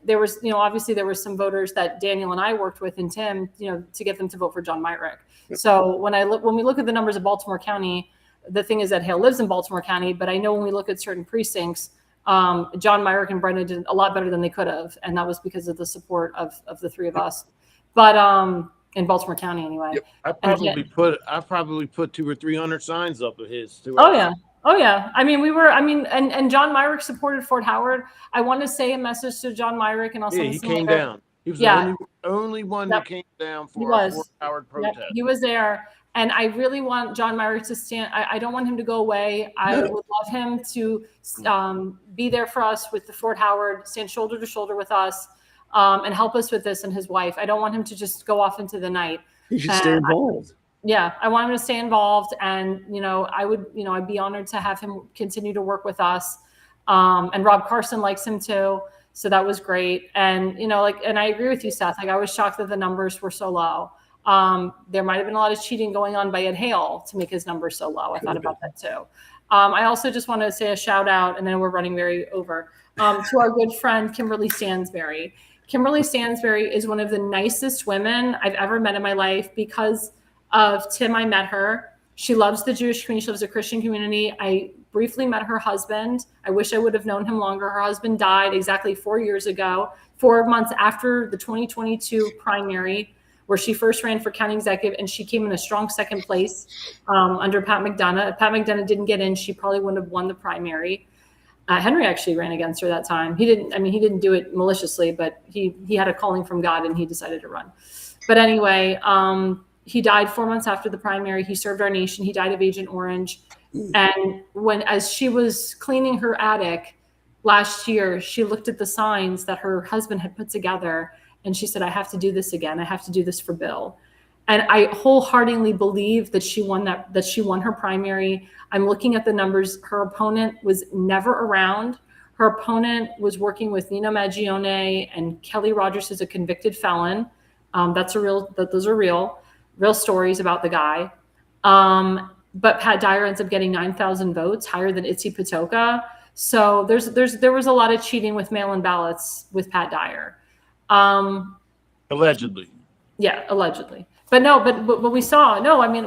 there was, obviously there were some voters that Daniel and I worked with, and Tim, to get them to vote for John Myrick. Yep. So when we look at the numbers of Baltimore County, the thing is that A.L.L lives in Baltimore County, but I know when we look at certain precincts, John Myrick and Brenda did a lot better than they could have. And that was because of the support of the three of us. But, in Baltimore County, anyway. Yep. I probably put 200 or 300 signs up of his too. Oh yeah. I mean, and John Myrick supported Fort Howard. I want to say a message to John Myrick, and also he came down. He was the only one that came down for a Fort Howard protest. Yep, he was there, and I really want John Myrick to stand. I don't want him to go away. I would love him to be there for us with the Fort Howard, stand shoulder to shoulder with us. And help us with this, and his wife. I don't want him to just go off into the night. He should stay involved. I want him to stay involved, and I'd be honored to have him continue to work with us. And Rob Carson likes him too. So that was great. And, and I agree with you, Seth. Like, I was shocked that the numbers were so low. There might have been a lot of cheating going on by A.L.L to make his numbers so low. I thought about that too. I also just want to say a shout out, and then we're running very over, to our good friend, Kimberly Stansberry. Kimberly Stansberry is one of the nicest women I've ever met in my life. Because of Tim, I met her. She loves the Jewish community. She loves the Christian community. I briefly met her husband. I wish I would have known him longer. Her husband died exactly 4 years ago, 4 months after the 2022 primary, where she first ran for county executive, and she came in a strong second place under Pat McDonough. If Pat McDonough didn't get in, she probably wouldn't have won the primary. Henry actually ran against her that time. He didn't do it maliciously, but he had a calling from God, and he decided to run. But anyway, he died 4 months after the primary. He served our nation. He died of Agent Orange. And as she was cleaning her attic last year, she looked at the signs that her husband had put together, and she said, I have to do this again. I have to do this for Bill. And I wholeheartedly believe that she won her primary. I'm looking at the numbers. Her opponent was never around. Her opponent was working with Nino Maggione, and Kelly Rogers is a convicted felon. Those are real stories about the guy. But Pat Dyer ends up getting 9,000 votes, higher than Itzi Patoka. So there was a lot of cheating with mail-in ballots with Pat Dyer. Allegedly. Yeah, allegedly. But we saw,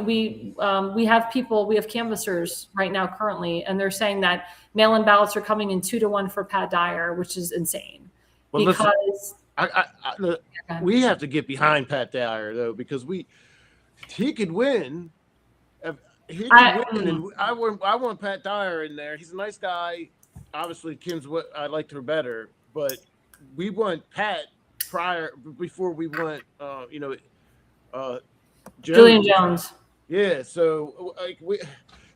we have people, we have canvassers right now currently, and they're saying that mail-in ballots are coming in 2-1 for Pat Dyer, which is insane. Well, because we have to get behind Pat Dyer, though, because he could win. He could win, and I want Pat Dyer in there. He's a nice guy. Obviously, Kim's what I liked her better, but we want Pat before we want Julian Jones. Yeah, so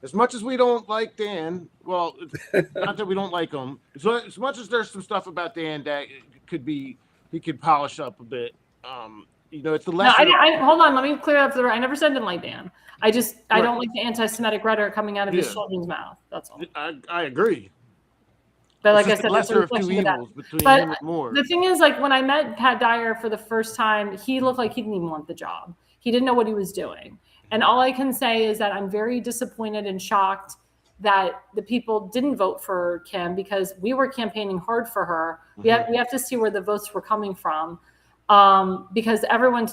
as much as we don't like Dan, well, not that we don't like him. So as much as there's some stuff about Dan that he could polish up a bit. It's the lesson. No, hold on. Let me clear up I never said I didn't like Dan. I don't like the anti-Semitic rhetoric coming out of his children's mouth. That's all. I agree. But like I said, lesser of two evils between him and Moore. The thing is, like, when I met Pat Dyer for the first time, he looked like he didn't even want the job. He didn't know what he was doing. And all I can say is that I'm very disappointed and shocked that the people didn't vote for Kim, because we were campaigning hard for her. Mm-hmm. We have to see where the votes were coming from. Because everyone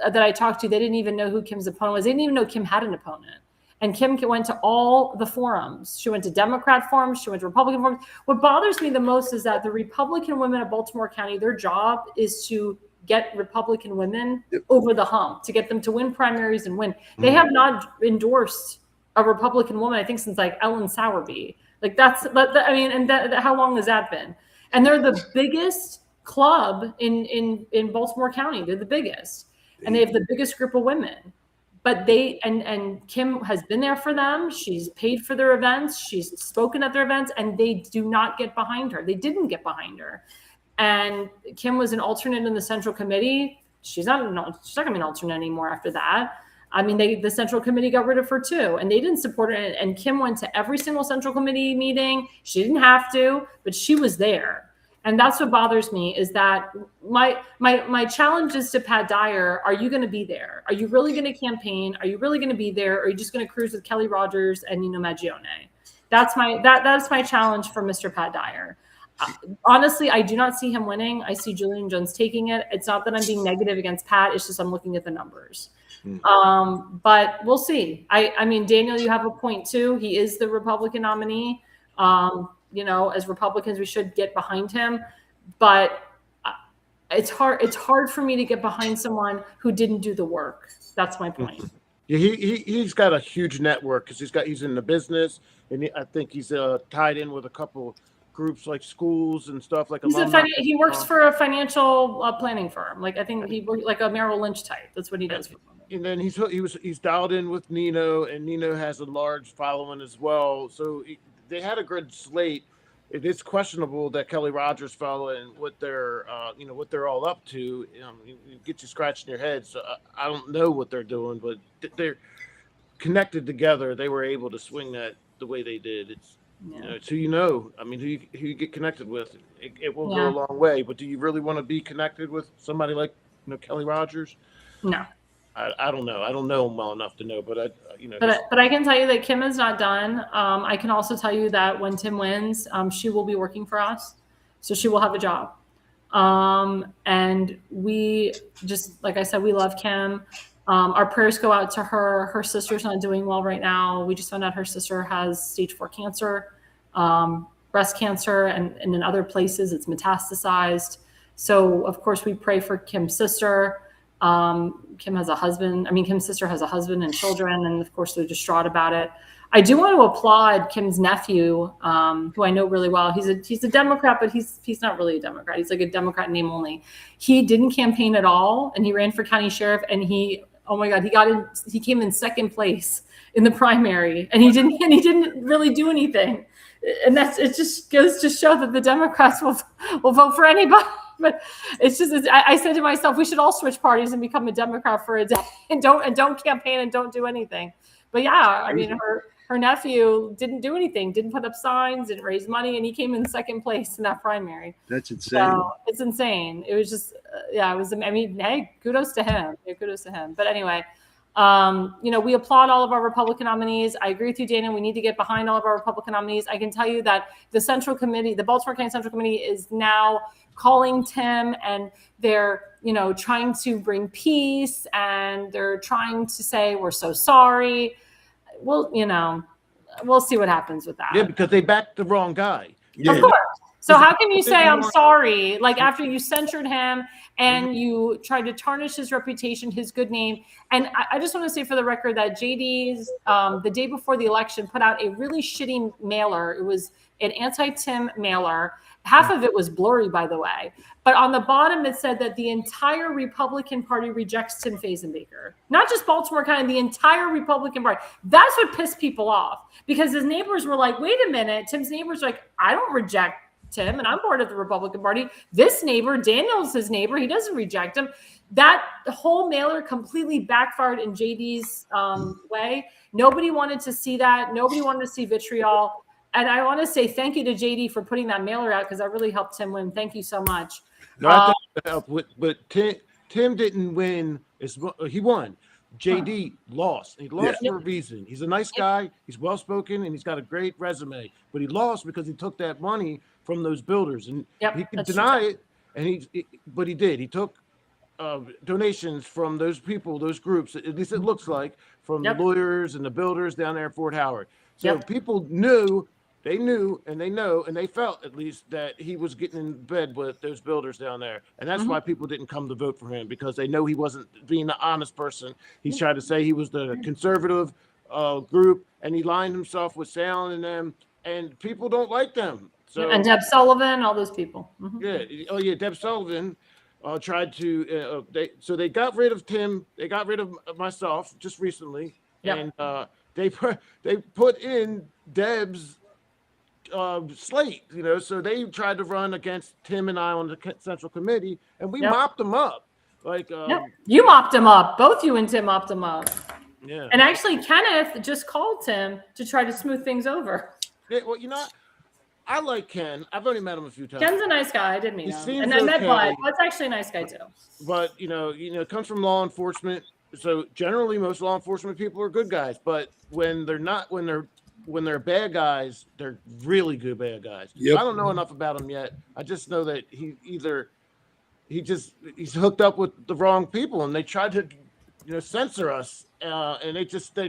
that I talked to, they didn't even know who Kim's opponent was. They didn't even know Kim had an opponent. And Kim went to all the forums. She went to Democrat forums. She went to Republican forums. What bothers me the most is that the Republican women of Baltimore County, their job is to get Republican women over the hump, to get them to win primaries and win. Mm-hmm. They have not endorsed a Republican woman, I think, since like Ellen Sowerby. Like how long has that been? And they're the biggest club in Baltimore County. They're the biggest, and they have the biggest group of women. But and Kim has been there for them. She's paid for their events. She's spoken at their events, and they do not get behind her. They didn't get behind her. And Kim was an alternate in the Central Committee. She's not going to be an alternate anymore after that. I mean, the Central Committee got rid of her too, and they didn't support her. And Kim went to every single Central Committee meeting. She didn't have to, but she was there. And that's what bothers me, is that my challenge is to Pat Dyer. Are you going to be there? Are you really going to campaign? Are you really going to be there? Or are you just going to cruise with Kelly Rogers and Nino Maggione? That's my challenge for Mr. Pat Dyer. Honestly, I do not see him winning. I see Julian Jones taking it. It's not that I'm being negative against Pat. It's just I'm looking at the numbers. But we'll see. I mean, Daniel, you have a point too. He is the Republican nominee. As Republicans, we should get behind him, but it's hard for me to get behind someone who didn't do the work. That's my point. Yeah, he's got a huge network because he's in the business, and I think he's tied in with a couple groups like schools and stuff like. He works for a financial planning firm. Like I think he works like a Merrill Lynch type. That's what he does. And then he's dialed in with Nino, and Nino has a large following as well. So they had a good slate. It is questionable that Kelly Rogers fell and what they're all up to. It gets you scratching your head. So I don't know what they're doing, but they're connected together. They were able to swing that the way they did. It's who you know. I mean, who you get connected with. It will go Yeah. a long way. But do you really want to be connected with somebody like Kelly Rogers? No. I don't know. I don't know him well enough to know, but But I can tell you that Kim is not done. I can also tell you that when Tim wins, she will be working for us, so she will have a job. And we just, like I said, we love Kim. Our prayers go out to her. Her sister's not doing well right now. We just found out her sister has stage 4 cancer, breast cancer, and in other places it's metastasized. So of course we pray for Kim's sister. Kim has a husband. I mean, Kim's sister has a husband and children, and of course they're distraught about it. I do want to applaud Kim's nephew, who I know really well. He's a Democrat, but he's not really a Democrat. He's like a Democrat in name only. He didn't campaign at all, and he ran for county sheriff. And oh my God, he came in second place in the primary, and he didn't really do anything. And it just goes to show that the Democrats will vote for anybody. But I said to myself, we should all switch parties and become a Democrat for a day and don't campaign and don't do anything. But yeah, I mean, her nephew didn't do anything, didn't put up signs, didn't raise money, and he came in second place in that primary. That's insane. So it's insane. It was just, I mean, hey, kudos to him. Yeah, kudos to him. But anyway, we applaud all of our Republican nominees. I agree with you, Dana. We need to get behind all of our Republican nominees. I can tell you that the Central Committee, the Baltimore County Central Committee, is now calling Tim, and they're, trying to bring peace, and they're trying to say, we're so sorry. Well, we'll see what happens with that. Yeah, because they backed the wrong guy. Yeah. Of course. So how can you say I'm sorry? Like after you censured him and you tried to tarnish his reputation, his good name. And I just want to say for the record that JD's the day before the election put out a really shitty mailer. It was an anti-Tim mailer. Half of it was blurry, by the way. But on the bottom, it said that the entire Republican Party rejects Tim Fazenbaker. Not just Baltimore County, the entire Republican Party. That's what pissed people off. Because his neighbors were like, wait a minute. Tim's neighbors were like, I don't reject Tim, and I'm part of the Republican Party. This neighbor, Daniel's his neighbor. He doesn't reject him. That whole mailer completely backfired in JD's way. Nobody wanted to see that. Nobody wanted to see vitriol. And I want to say thank you to JD for putting that mailer out because that really helped Tim win. Thank you so much. No, I think it helped, but Tim didn't win. He won. JD lost. He lost for a reason. He's a nice guy. He's well-spoken, and he's got a great resume. But he lost because he took that money from those builders, and he can deny it. But he did. He took donations from those people, those groups. At least it looks like from the lawyers and the builders down there at Fort Howard. So people knew. They knew and they know and they felt at least that he was getting in bed with those builders down there. And that's why people didn't come to vote for him, because they know he wasn't being the honest person. He's tried to say he was the conservative group, and he lined himself with Salen and them, and people don't like them. So, and Deb Sullivan, all those people. Deb Sullivan tried to, they got rid of Tim. They got rid of myself just recently. And they put in Deb's slate, so they tried to run against Tim and I on the Central Committee, and we mopped them up. You mopped him up. Both you and Tim mopped him up. Yeah. And actually, Kenneth just called Tim to try to smooth things over. Yeah, well, I like Ken. I've only met him a few times. Ken's a nice guy. I did meet him. And I met Bud. Bud's actually a nice guy too. But comes from law enforcement. So generally, most law enforcement people are good guys. But when they're not, when they're bad guys, they're really good bad guys. Yep. I don't know enough about him yet. I just know that he's hooked up with the wrong people, and they tried to censor us, and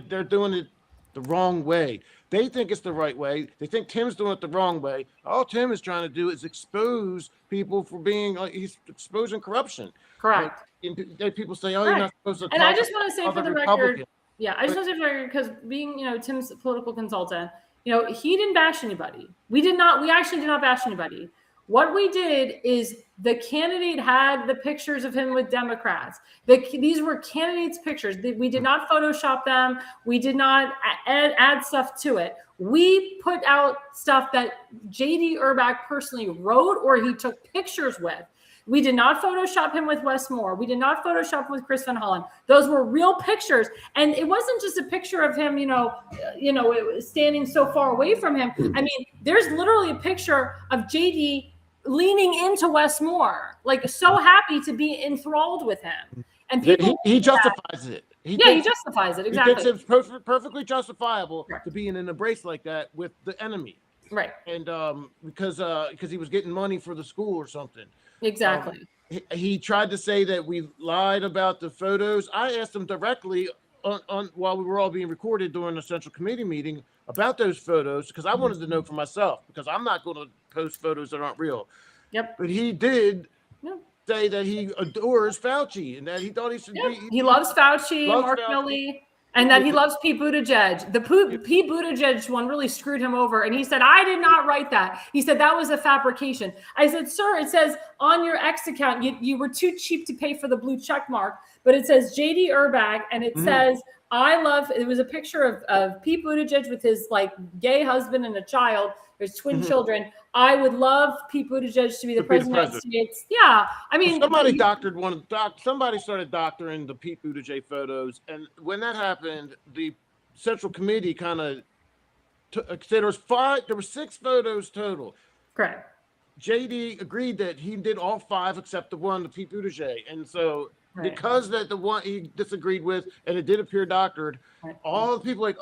they're doing it the wrong way. They think it's the right way. They think Tim's doing it the wrong way. All Tim is trying to do is expose people for being he's exposing corruption. Correct. People say, you're not supposed to. And I just want to say for the record, I just want to say for the record, because being Tim's political consultant, he didn't bash anybody. We actually did not bash anybody. What we did is the candidate had the pictures of him with Democrats. These were candidates' pictures. We did not Photoshop them. We did not add stuff to it. We put out stuff that J.D. Urbach personally wrote or he took pictures with. We did not Photoshop him with Wes Moore. We did not Photoshop him with Chris Van Hollen. Those were real pictures. And it wasn't just a picture of him, it was standing so far away from him. I mean, there's literally a picture of JD leaning into Wes Moore, like so happy to be enthralled with him. And people he justifies it. He justifies it. Exactly. He thinks it's perfectly justifiable to be in an embrace like that with the enemy. Right. And because he was getting money for the school or something. Exactly. He tried to say that we lied about the photos. I asked him directly on while we were all being recorded during the Central Committee meeting about those photos, because I wanted to know for myself, because I'm not going to post photos that aren't real. Yep. But he did say that he adores Fauci and that he thought he should be. He loves Fauci, Mark Milley. And that he loves Pete Buttigieg. The Pete Buttigieg one really screwed him over. And he said, I did not write that. He said, that was a fabrication. I said, sir, it says on your X account, you were too cheap to pay for the blue check mark. But it says JD Erbach, and it says, it was a picture of Pete Buttigieg with his like gay husband and a child. There's twin children. I would love Pete Buttigieg to be the president of the United States. Yeah, I mean, somebody somebody started doctoring the Pete Buttigieg photos, and when that happened, the Central Committee kind of said there were 6 photos total. Correct. JD agreed that he did all 5 except the one, the Pete Buttigieg, and so because that the one he disagreed with, and it did appear doctored, all the people like,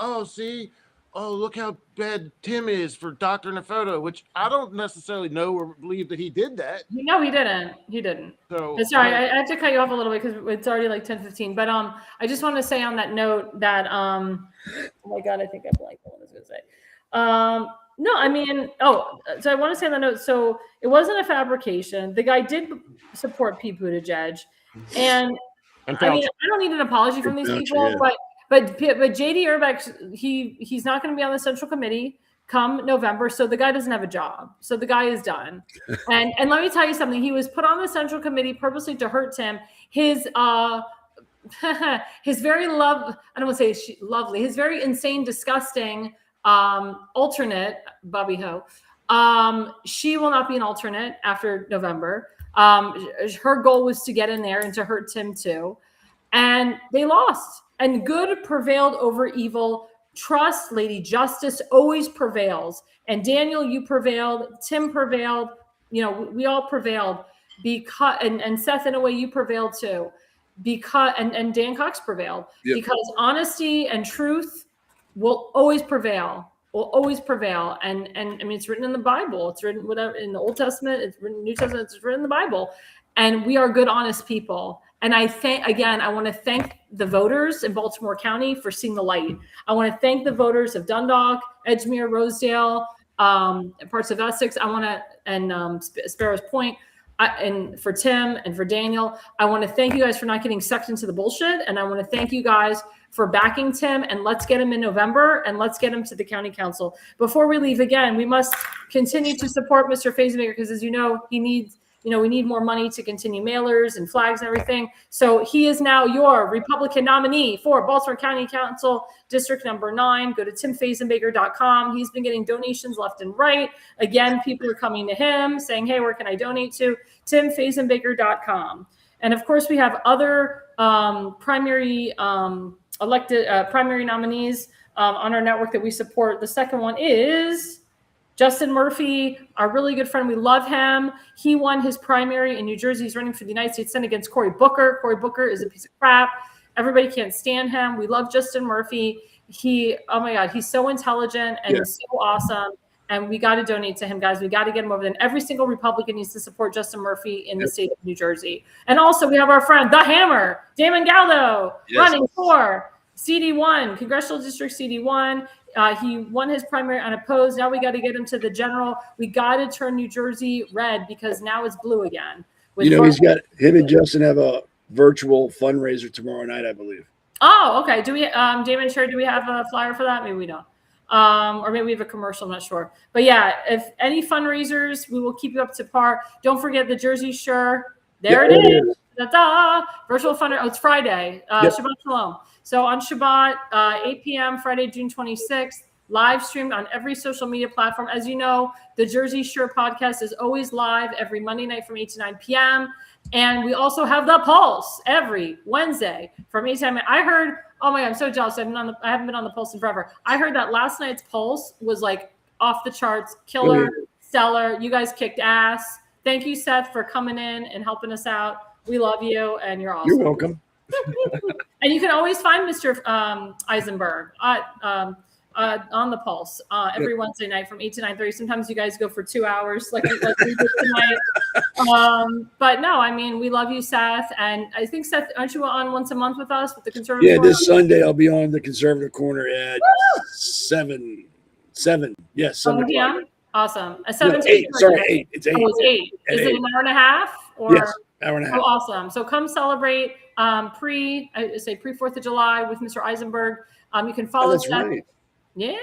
look how bad Tim is for doctoring a photo, which I don't necessarily know or believe that he did that. No, he didn't. He didn't. So sorry, I have to cut you off a little bit because it's already like 10:15. But I just want to say on that note that oh my God, I think I blanked what I was going to say. No, I mean, so I want to say on that note. So it wasn't a fabrication. The guy did support Pete Buttigieg, and I mean, I don't need an apology from these people, But JD Erbach, he's not going to be on the Central Committee come November, so the guy doesn't have a job. So the guy is done. And let me tell you something. He was put on the Central Committee purposely to hurt Tim. His his very I don't want to say lovely, his very insane, disgusting alternate, Bobby Ho. She will not be an alternate after November. Her goal was to get in there and to hurt Tim too. And they lost. And good prevailed over evil. Trust, Lady Justice always prevails. And Daniel, you prevailed. Tim prevailed. We all prevailed because, and Seth, in a way, you prevailed too. Because, and Dan Cox prevailed because honesty and truth will always prevail. Will always prevail. And I mean, it's written in the Bible. It's written whatever in the Old Testament. It's written in the New Testament. It's written in the Bible. And we are good, honest people. And I want to thank the voters in Baltimore County for seeing the light. I want to thank the voters of Dundalk, Edgemere, Rosedale, parts of Essex. And Sparrows Point, and for Tim and for Daniel. I want to thank you guys for not getting sucked into the bullshit. And I want to thank you guys for backing Tim. And let's get him in November, and let's get him to the county council. Before we leave again, we must continue to support Mr. Fazenmaker because, as you know, he needs. We need more money to continue mailers and flags and everything. So he is now your Republican nominee for Baltimore County Council District number 9. Go to timfazenbaker.com. He's been getting donations left and right. Again, people are coming to him saying, hey, where can I donate to? timfazenbaker.com. And of course, we have other primary nominees on our network that we support. The second one is Justin Murphy, our really good friend. We love him. He won his primary in New Jersey. He's running for the United States Senate against Cory Booker. Cory Booker is a piece of crap. Everybody can't stand him. We love Justin Murphy. Oh my God, he's so intelligent and so awesome. And we got to donate to him, guys. We got to get him over there. And every single Republican needs to support Justin Murphy in the state of New Jersey. And also we have our friend, the Hammer, Damon Galdo, running for CD1, Congressional District CD1. He won his primary unopposed. Now we got to get him to the general. We got to turn New Jersey red because now it's blue again. He's got him and Justin have a virtual fundraiser tomorrow night, I believe. Oh, okay. Do we, Damon, sure, do we have a flyer for that? Maybe we don't. Or maybe we have a commercial, I'm not sure. But yeah, if any fundraisers, we will keep you up to par. Don't forget the Jersey Shore. There it is. Da-da! Virtual fundraiser. Oh, it's Friday. Shabbat Shalom. So on Shabbat, 8 p.m., Friday, June 26th, live streamed on every social media platform. As you know, the Jersey Shore podcast is always live every Monday night from 8 to 9 p.m. And we also have The Pulse every Wednesday from 8 to 9. I heard, oh my God, I'm so jealous. I haven't been on The Pulse in forever. I heard that last night's Pulse was like off the charts, killer, stellar. You guys kicked ass. Thank you, Seth, for coming in and helping us out. We love you, and you're awesome. You're welcome. And you can always find Mr. Eisenberg on The Pulse every Wednesday night from 8 to 9:30. Sometimes you guys go for 2 hours like we did tonight. But no, I mean, we love you, Seth. And I think, Seth, aren't you on once a month with us with the Conservative Corner? This Sunday I'll be on the Conservative Corner at 7 p.m. Awesome. At 7 8. Sorry, 8. It's 8. Oh, it's 8. Is it an hour and a half? Or? Yes, hour and a half. Oh, awesome. So come celebrate pre 4th of July with Mr. Eisenberg. You can follow Seth. Right. Yeah.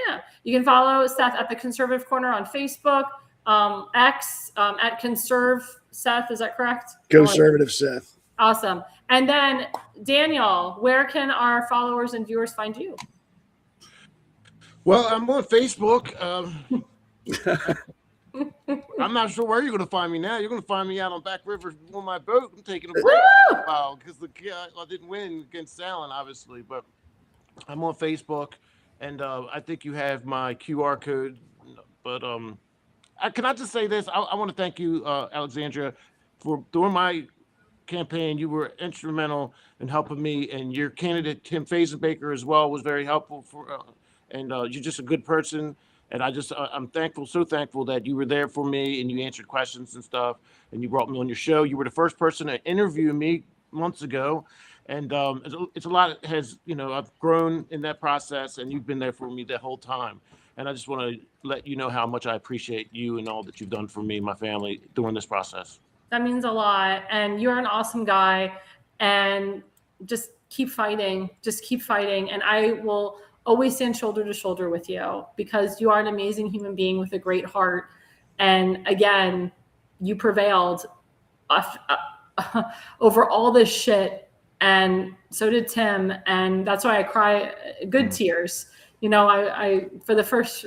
You can follow Seth at the Conservative Corner on Facebook, X, at Conserve Seth. Is that correct? Conservative Seth. Awesome. And then, Daniel, where can our followers and viewers find you? Well, I'm on Facebook. I'm not sure where you're going to find me now. You're going to find me out on Back River on my boat. I'm taking a break because I didn't win against Allen, obviously, but I'm on Facebook, and I think you have my QR code. But can I just say this? I want to thank you, Alexandra, for during my campaign. You were instrumental in helping me, and your candidate Tim Faze as well was very helpful for. And you're just a good person. And I'm thankful, so thankful that you were there for me and you answered questions and stuff. And you brought me on your show. You were the first person to interview me months ago. And it's a lot I've grown in that process, and you've been there for me the whole time. And I just want to let you know how much I appreciate you and all that you've done for me and my family during this process. That means a lot. And you're an awesome guy. And just keep fighting. Just keep fighting. And I will always stand shoulder to shoulder with you because you are an amazing human being with a great heart. And again, you prevailed over all this shit. And so did Tim. And that's why I cry good tears. I for the first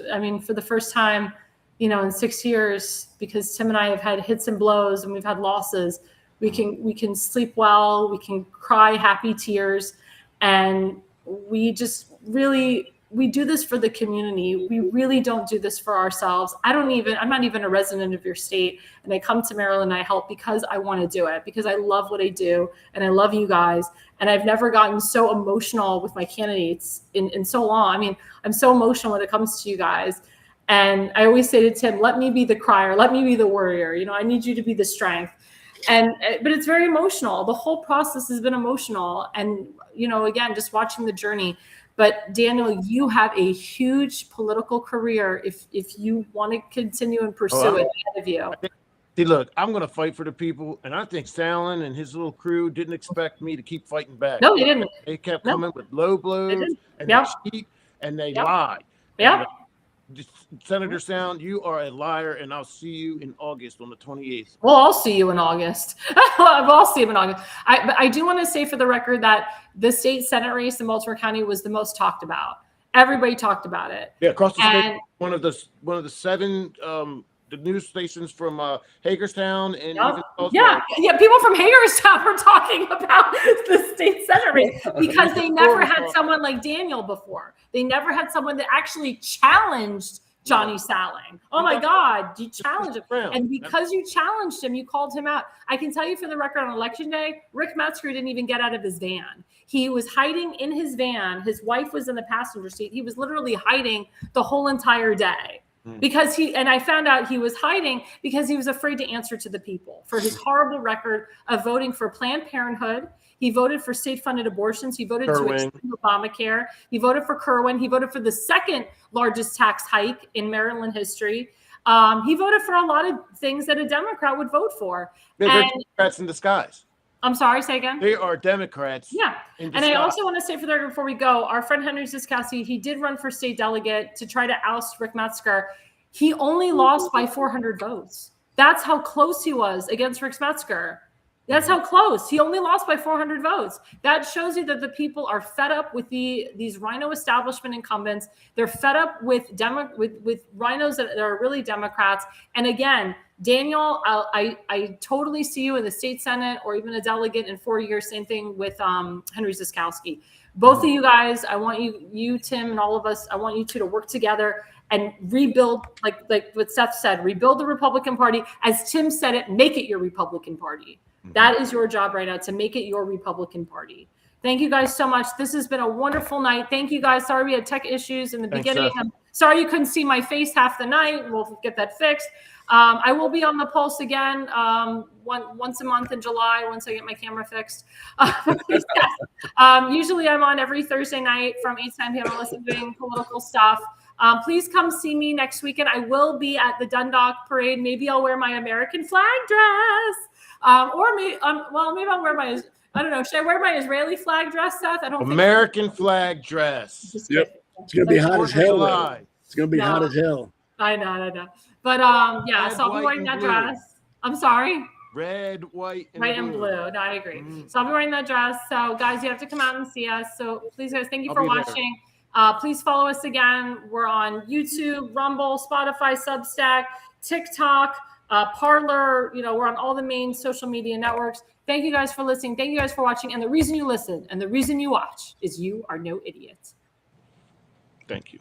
time, in 6 years, because Tim and I have had hits and blows and we've had losses, we can sleep well, we can cry happy tears. And we do this for the community. We really don't do this for ourselves. I'm not even a resident of your state. And I come to Maryland and I help because I want to do it, because I love what I do. And I love you guys. And I've never gotten so emotional with my candidates in so long. I mean, I'm so emotional when it comes to you guys. And I always say to Tim, let me be the crier. Let me be the warrior. I need you to be the strength. But it's very emotional. The whole process has been emotional. And, again, just watching the journey. But Daniel, you have a huge political career if you want to continue and pursue it ahead of you. See, look, I'm going to fight for the people. And I think Stalin and his little crew didn't expect me to keep fighting back. No, they didn't. They kept coming with low blows and they cheat and they lie. Yeah. Senator Sound, you are a liar, and I'll see you in August on the 28th. Well, I'll see you in August. I'll see you in August. But I do want to say for the record that the state Senate race in Baltimore County was the most talked about. Everybody talked about it. Yeah, across the state, one of the 7 the news stations from Hagerstown and even people from Hagerstown were talking about the state Senate race because they never had someone like Daniel before. They never had someone that actually challenged Johnny Salling. Oh my God, you challenged him. And because you challenged him, you called him out. I can tell you for the record, on election day, Rick Metzger didn't even get out of his van. He was hiding in his van. His wife was in the passenger seat. He was literally hiding the whole entire day. Because I found out he was hiding because he was afraid to answer to the people for his horrible record of voting for Planned Parenthood. He voted for state-funded abortions. He voted to extend Obamacare. He voted for Kerwin. He voted for the second largest tax hike in Maryland history. He voted for a lot of things that a Democrat would vote for. They're Democrats in disguise. I'm sorry, say again? They are Democrats. Yeah. And I also want to say for the record before we go, our friend Henry Ziskowski, he did run for state delegate to try to oust Rick Metzger. He only lost by 400 votes. That's how close he was against Rick Metzger. That's how close. He only lost by 400 votes. That shows you that the people are fed up with these RINO establishment incumbents. They're fed up with RINOs that are really Democrats. And again, Daniel, I totally see you in the state Senate or even a delegate in 4 years. Same thing with Henry Ziskowski. Both of you guys, I want you, Tim, and all of us, I want you two to work together and rebuild, like what Seth said, rebuild the Republican Party. As Tim said it, make it your Republican Party. That is your job right now, to make it your Republican Party. Thank you guys so much. This has been a wonderful night. Thank you guys. Sorry we had tech issues in the beginning. Seth. I'm sorry you couldn't see my face half the night. We'll get that fixed. I will be on the Pulse again once a month in July once I get my camera fixed. Usually I'm on every Thursday night from 8 to 10 p.m. unless I'm doing political stuff. Please come see me next weekend. I will be at the Dundalk Parade. Maybe I'll wear my American flag dress. Or maybe I'll wear my, I don't know. Should I wear my Israeli flag dress, Seth? I don't American flag dress. Yep. It's going to be hot as hell. Though. It's going to be hot as hell. I know. But yeah, so I'll be wearing that dress. I'm sorry. Red, white, and blue. No, I agree. So I'll be wearing that dress. So guys, you have to come out and see us. So please, guys, thank you for watching. Please follow us again. We're on YouTube, Rumble, Spotify, Substack, TikTok, Parler. We're on all the main social media networks. Thank you guys for listening. Thank you guys for watching. And the reason you listen and the reason you watch is you are no idiots. Thank you.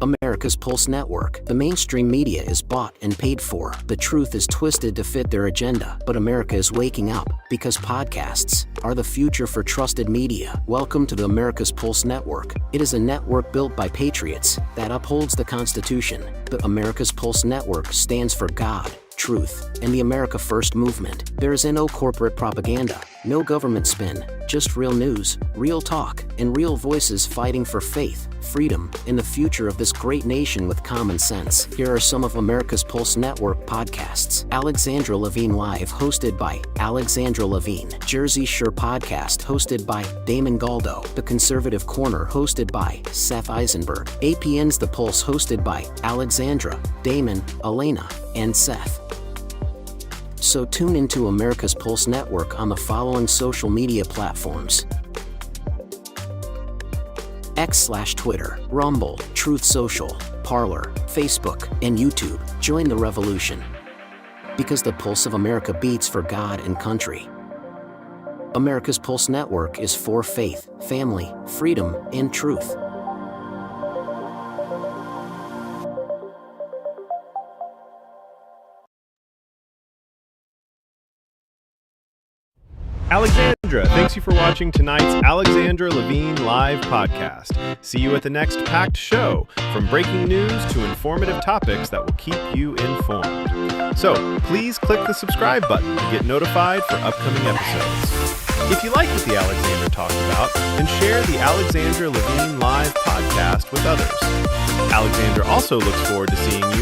America's Pulse Network. The mainstream media is bought and paid for. The truth is twisted to fit their agenda. But America is waking up because podcasts are the future for trusted media. Welcome to the America's Pulse Network. It is a network built by patriots that upholds the Constitution. The America's Pulse Network stands for God, truth, and the America First movement. There is no corporate propaganda, no government spin, just real news, real talk, and real voices fighting for faith, freedom, and the future of this great nation with common sense. Here are some of America's Pulse Network podcasts. Alexandra Levine Live, hosted by Alexandra Levine. Jersey Shore Podcast, hosted by Damon Galdo. The Conservative Corner, hosted by Seth Eisenberg. APN's The Pulse, hosted by Alexandra, Damon, Elena, and Seth. So tune into America's Pulse Network on the following social media platforms: X/Twitter, Rumble, Truth Social, Parler, Facebook, and YouTube. Join the revolution. Because the pulse of America beats for God and country. America's Pulse Network is for faith, family, freedom, and truth. Alexandra, thanks you for watching tonight's Alexandra Levine Live podcast. See you at the next packed show, from breaking news to informative topics that will keep you informed. So, please click the subscribe button to get notified for upcoming episodes. If you like what the Alexandra talked about, then share the Alexandra Levine Live podcast with others. Alexandra also looks forward to seeing you